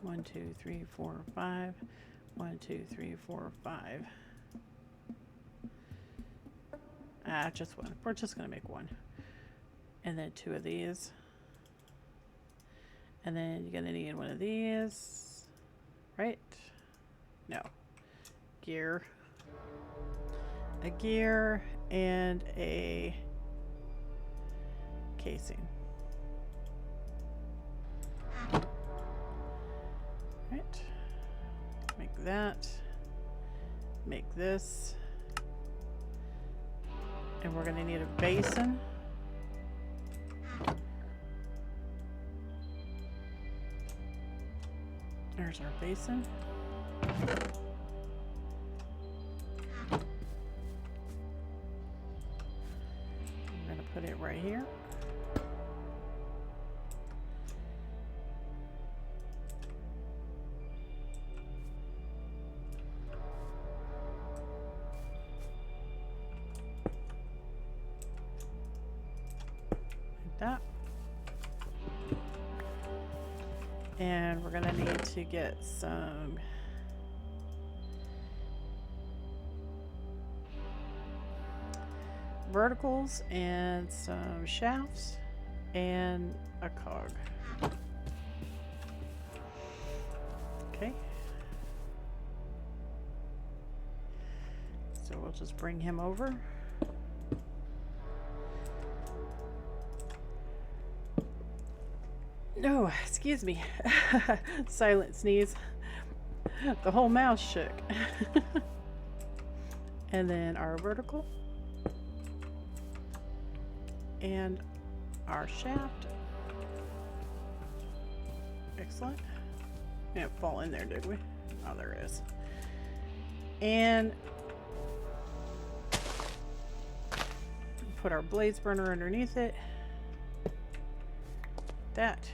1, 2, 3, 4, 5. 1, 2, 3, 4, 5. Just one. We're just gonna make one. And then 2 of these. And then you're gonna need one of these. Right? No. Gear. A gear and a casing. Right. Make that. Make this. And we're going to need a basin. There's our basin. I'm going to put it right here. That. And we're gonna need to get some verticals and some shafts and a cog. Okay. So we'll just bring him over. No, excuse me. Silent sneeze. The whole mouse shook. And then our vertical. And our shaft. Excellent. Didn't fall in there, did we? Oh, there it is. And put our blaze burner underneath it. That.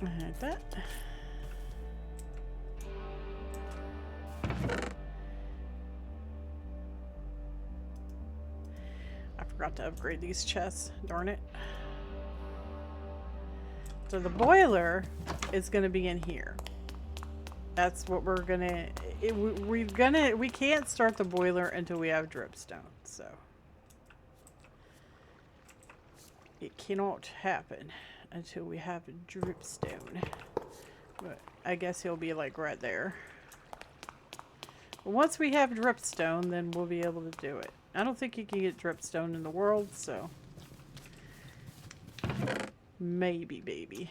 Like that. I forgot to upgrade these chests, darn it. So the boiler is going to be in here. That's what we're gonna. We can't start the boiler until we have dripstone. So it cannot happen until we have a dripstone. But I guess he'll be like right there. But once we have dripstone, then we'll be able to do it. I don't think you can get dripstone in the world, so maybe, baby.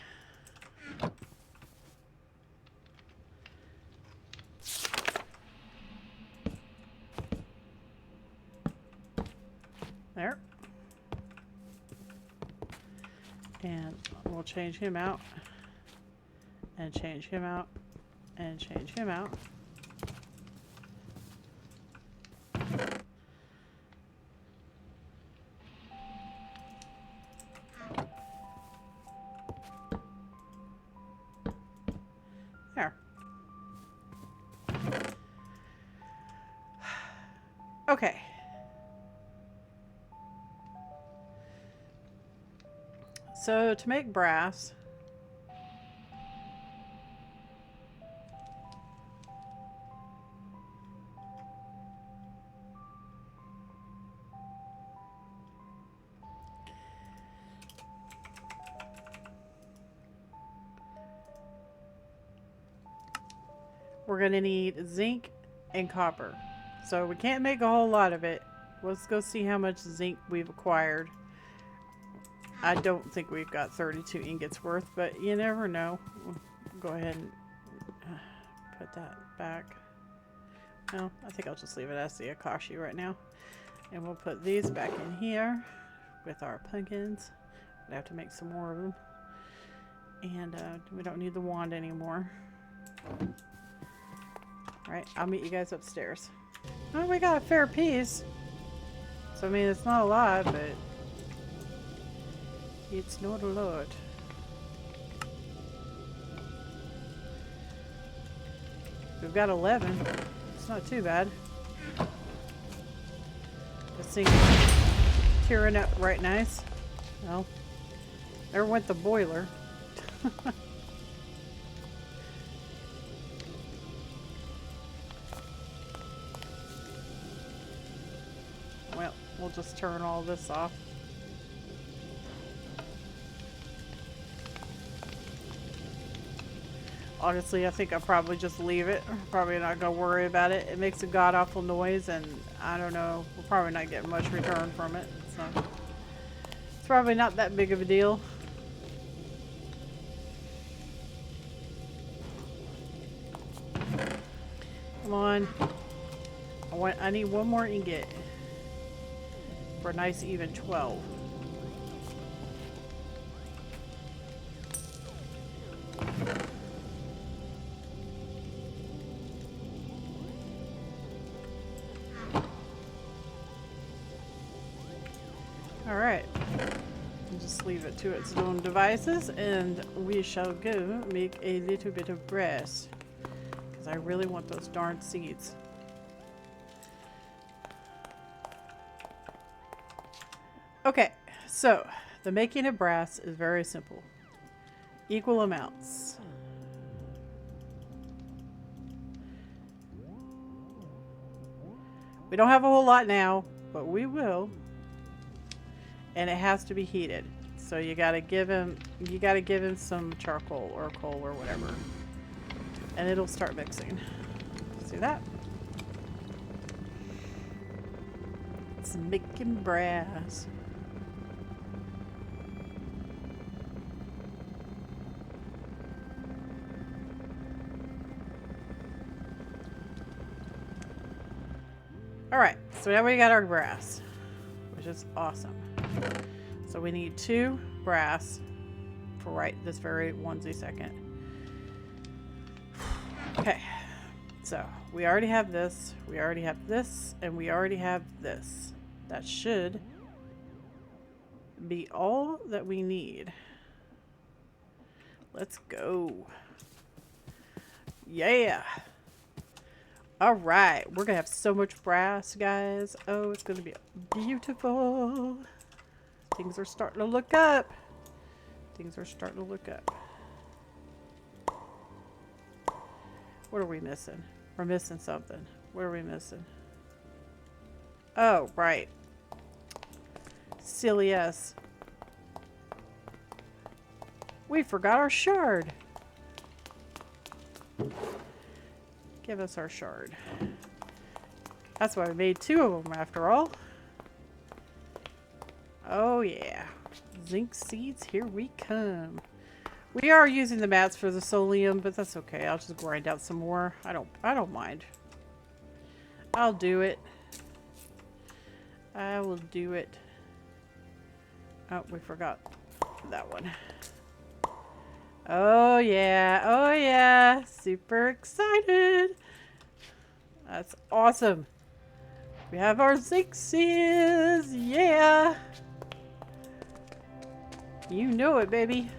There. And we'll change him out. And change him out. And change him out. There. Okay. So to make brass, we're going to need zinc and copper. So we can't make a whole lot of it. Let's go see how much zinc we've acquired. I don't think we've got 32 ingots worth, but you never know. We'll go ahead and put that back. No, I think I'll just leave it as the Akashi right now. And we'll put these back in here with our pumpkins. We have to make some more of them. And we don't need the wand anymore. Alright, I'll meet you guys upstairs. Oh, we got a fair piece. So, I mean, it's not a lot, but it's not a lot. We've got 11. It's not too bad. This thing's tearing up right nice. Well, there went the boiler. Well, we'll just turn all this off. Honestly, I think I'll probably just leave it. Probably not gonna worry about it. It makes a god-awful noise, and I don't know. We'll probably not get much return from it. So it's probably not that big of a deal. Come on. I need one more ingot for a nice even 12. Alright, just leave it to its own devices, and we shall go make a little bit of brass, because I really want those darn seeds. Okay, so the making of brass is very simple. Equal amounts. We don't have a whole lot now, but we will. And it has to be heated. So you gotta give him some charcoal or coal or whatever. And it'll start mixing. See that? It's making brass. Alright, so now we got our brass, which is awesome. So we need 2 brass for right this very onesie second. Okay, so we already have this, we already have this, and we already have this. That should be all that we need. Let's go. Yeah. Alright, we're gonna have so much brass, guys. Oh, it's gonna be beautiful. Things are starting to look up. Things are starting to look up. What are we missing? We're missing something. What are we missing? Oh, right. Silly us. We forgot our shard. Give us our shard. That's why we made 2 of them after all. Oh yeah. Zinc seeds, here we come. We are using the mats for the solium, but that's okay. I'll just grind out some more. I don't mind. I'll do it. I will do it. Oh, we forgot that one. Oh yeah, oh yeah. Super excited. That's awesome. We have our Zinxies. Yeah. You know it, baby.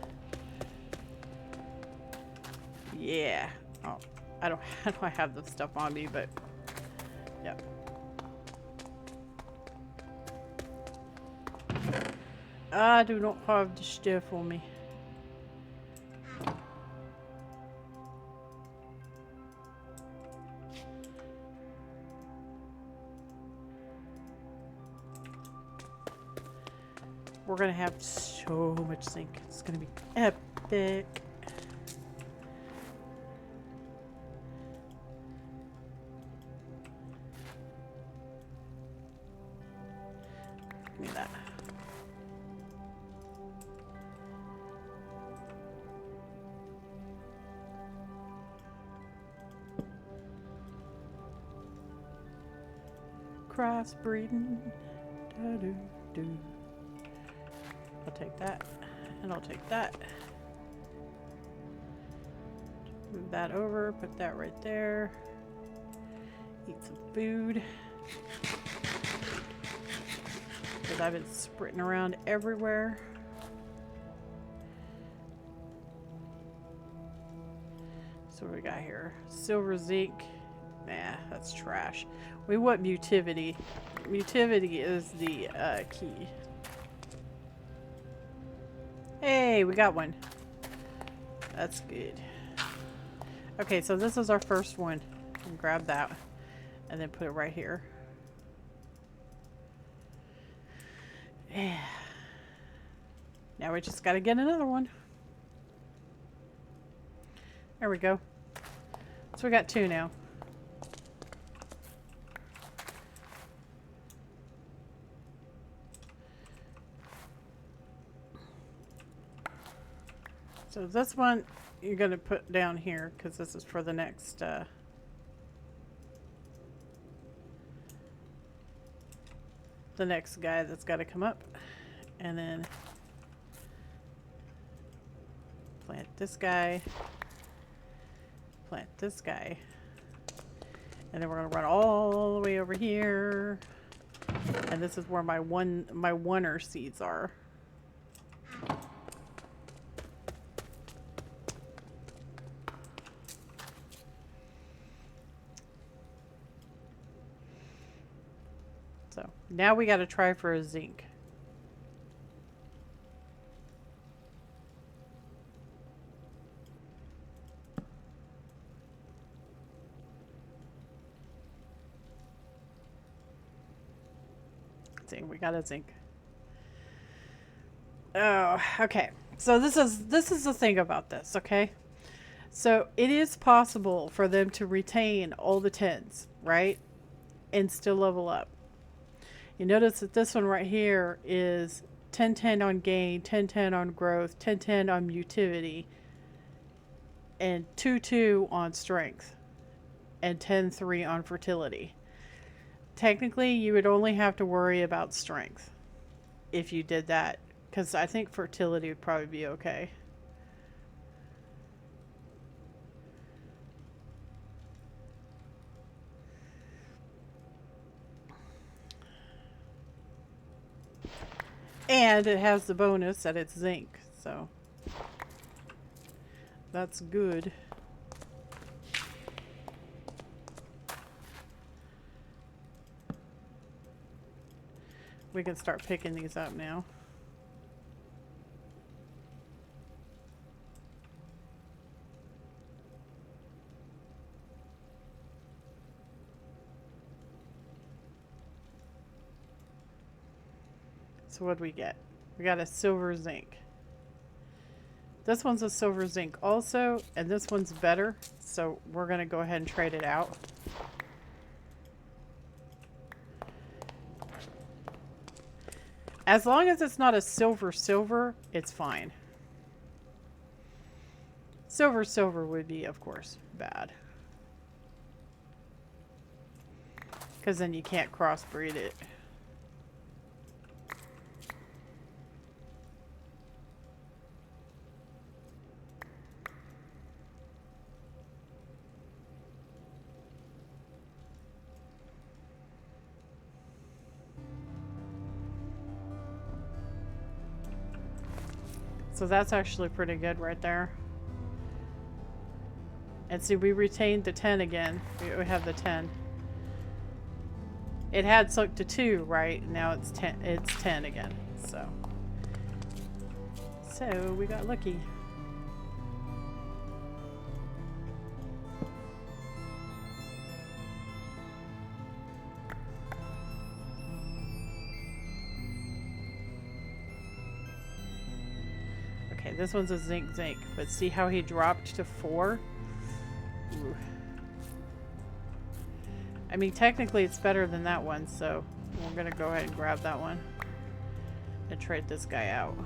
Yeah. Oh, I don't have the stuff on me, but yep. I do not have the stuff on me. We're gonna have so much zinc. It's gonna be epic. Give me that. Crossbreeding. Da-do-do. I'll take that. And I'll take that. Move that over. Put that right there. Eat some food. Because I've been sprinting around everywhere. So what we got here? Silver zinc. Nah, that's trash. We want mutivity. Mutivity is the key. Hey, we got one. That's good. Okay, so this is our first one. And grab that. And then put it right here. Yeah. Now we just gotta get another one. There we go. So we got two now. So this one you're going to put down here because this is for the next guy that's got to come up. And then plant this guy. Plant this guy. And then we're going to run all the way over here. And this is where my oneer seeds are. So now we got to try for a zinc. We got a zinc. Oh, okay. So this is the thing about this, okay? So it is possible for them to retain all the 10s, right? And still level up. You notice that this one right here is 10-10 on gain, 10-10 on growth, 10-10 on mutivity, and 2-2 on strength, and 10-3 on fertility. Technically, you would only have to worry about strength if you did that, because I think fertility would probably be okay. And it has the bonus that it's zinc, so that's good. We can start picking these up now. So what do we get? We got a silver zinc. This one's a silver zinc also, and this one's better, so we're going to go ahead and trade it out. As long as it's not a silver, it's fine. Silver would be, of course, bad. Because then you can't crossbreed it. So that's actually pretty good right there. And see, we retained the 10 again. We have the 10. It had sunk to 2, right? Now it's 10. It's 10 again. So we got lucky. Okay, this one's a zinc, but see how he dropped to 4? Ooh. I mean, technically it's better than that one, so we're gonna go ahead and grab that one and trade this guy out.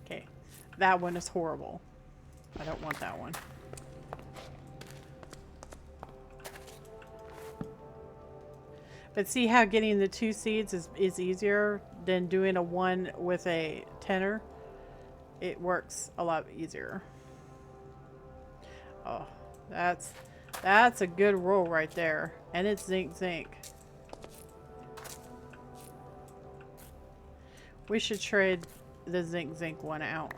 Okay, that one is horrible. I don't want that one. But see how getting the 2 seeds is easier than doing a 1 with a tenor? It works a lot easier. Oh, that's a good roll right there. And it's zinc. We should trade the zinc one out.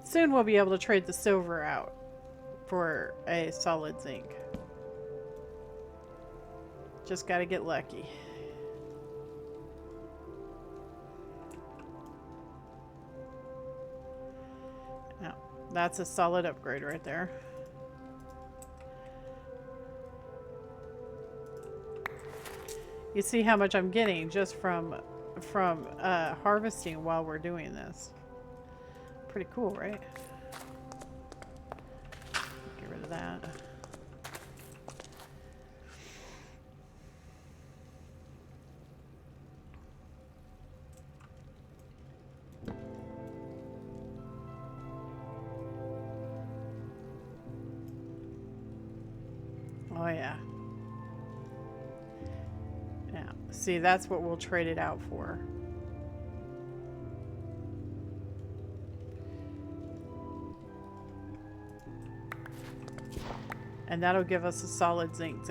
Soon we'll be able to trade the silver out for a solid zinc. Just gotta get lucky. Now, that's a solid upgrade right there. You see how much I'm getting just from harvesting while we're doing this. Pretty cool, right? Get rid of that. Oh yeah. Yeah. See, that's what we'll trade it out for. And that'll give us a solid zinc.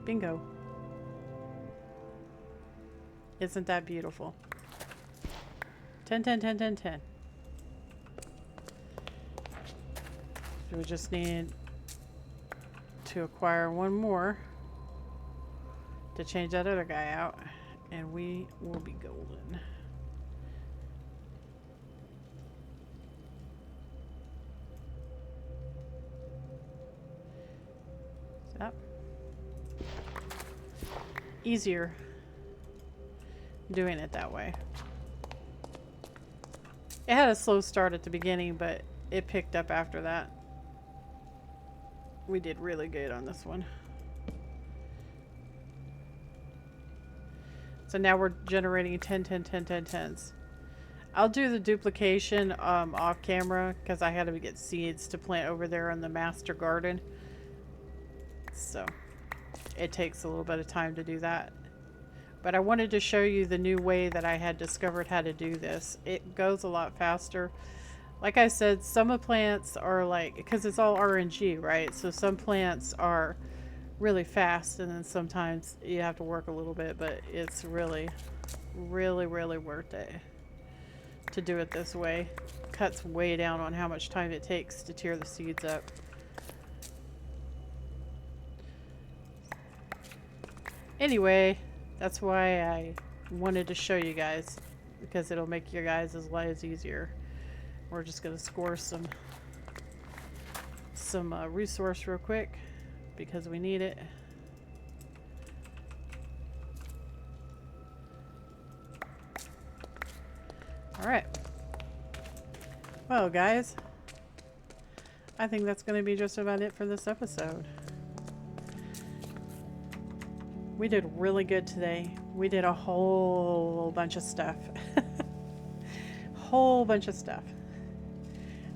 Bingo. Isn't that beautiful? 10. So we just need to acquire 1 more to change that other guy out, and we will be golden. So, easier doing it that way. It had a slow start at the beginning, but it picked up after that. We did really good on this one. So now we're generating 10s. I'll do the duplication off camera because I had to get seeds to plant over there in the master garden. So it takes a little bit of time to do that. But I wanted to show you the new way that I had discovered how to do this. It goes a lot faster. Like I said, some of plants are like, because it's all RNG, right? So some plants are really fast, and then sometimes you have to work a little bit, but it's really worth it to do it this way. Cuts way down on how much time it takes to tear the seeds up. Anyway, that's why I wanted to show you guys, because it'll make your guys' lives easier. We're just going to score some some resource real quick because we need it. Alright. Well, guys, I think that's going to be just about it for this episode. We did really good today. We did a whole bunch of stuff. Whole bunch of stuff.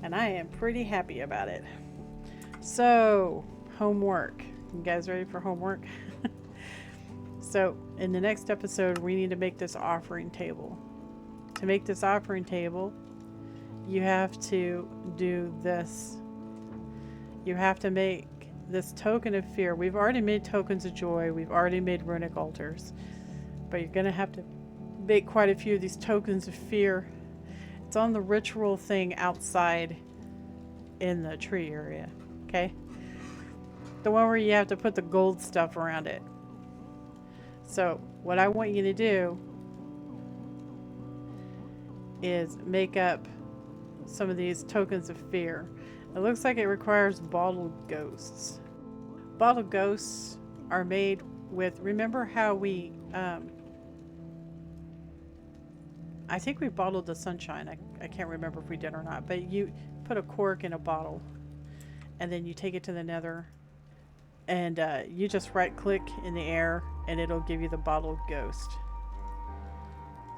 And I am pretty happy about it. So, homework. You guys ready for homework? So, in the next episode, we need to make this offering table. To make this offering table, you have to do this. You have to make this token of fear. We've already made tokens of joy. We've already made runic altars. But you're going to have to make quite a few of these tokens of fear. It's on the ritual thing outside in the tree area. Okay? The one where you have to put the gold stuff around it. So, what I want you to do is make up some of these tokens of fear. It looks like it requires bottled ghosts. Bottled ghosts are made with, remember how we, I think we bottled the sunshine. I can't remember if we did or not, but you put a cork in a bottle and then you take it to the nether and you just right click in the air and it'll give you the bottled ghost.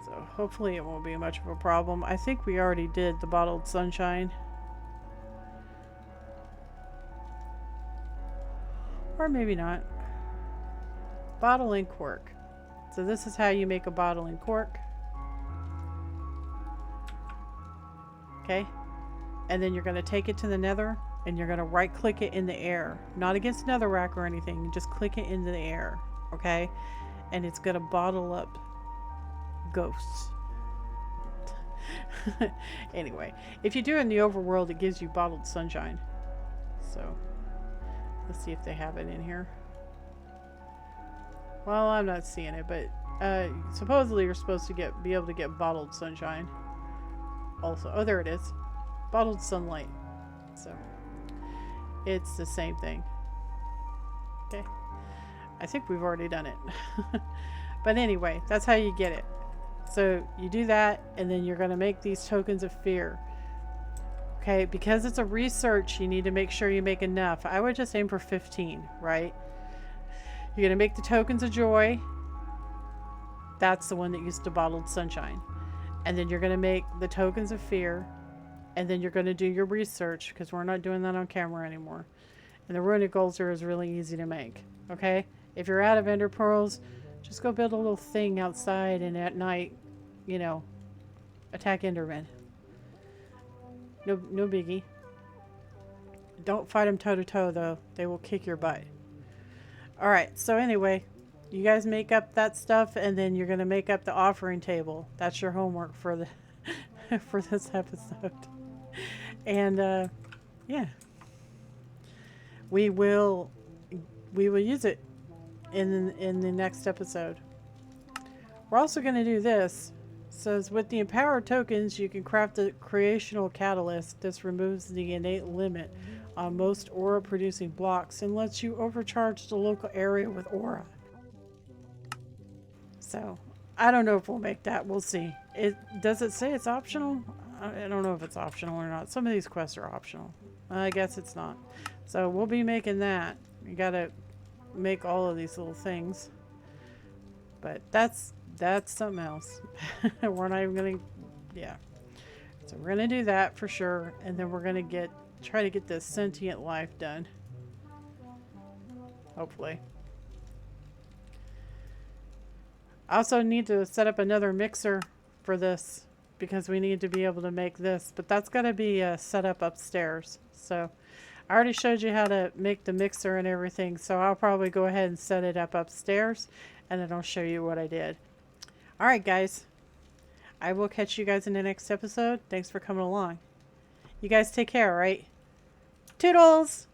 So hopefully it won't be much of a problem. I think we already did the bottled sunshine. Or maybe not. Bottle and cork. So this is how you make a bottle and cork. Okay. And then you're going to take it to the nether and you're going to right click it in the air. Not against netherrack or anything. You just click it into the air. Okay. And it's going to bottle up ghosts. Anyway, if you do it in the overworld, it gives you bottled sunshine. So let's see if they have it in here. Well, I'm not seeing it, but supposedly you're supposed to be able to get bottled sunshine. Also, oh, there it is, bottled sunlight. So it's the same thing. Okay, I think we've already done it. But anyway, that's how you get it. So you do that, and then you're going to make these tokens of fear. Okay, because it's a research, you need to make sure you make enough. I would just aim for 15, right? You're going to make the tokens of joy. That's the one that used to bottled sunshine. And then you're going to make the tokens of fear. And then you're going to do your research, because we're not doing that on camera anymore. And the runic altar is really easy to make. Okay? If you're out of ender pearls, just go build a little thing outside, and at night, you know, attack endermen. No biggie. Don't fight them toe to toe, though. They will kick your butt. Alright, so anyway, you guys make up that stuff, and then you're going to make up the offering table. That's your homework for the for this episode. And yeah, we will use it in the next episode. We're also going to do this. It says with the empowered tokens, you can craft a creational catalyst. This removes the innate limit on most aura producing blocks and lets you overcharge the local area with aura. So I don't know if we'll make that. We'll see. Does it say it's optional? I don't know if it's optional or not. Some of these quests are optional. I guess it's not. So we'll be making that. You gotta make all of these little things. But that's something else. We're not even gonna, yeah. So we're gonna do that for sure, and then we're gonna try to get this sentient life done. Hopefully. I also need to set up another mixer for this because we need to be able to make this, but that's gotta be set up upstairs. So I already showed you how to make the mixer and everything, so I'll probably go ahead and set it up upstairs, and then I'll show you what I did. Alright guys, I will catch you guys in the next episode. Thanks for coming along. You guys take care, alright? Toodles!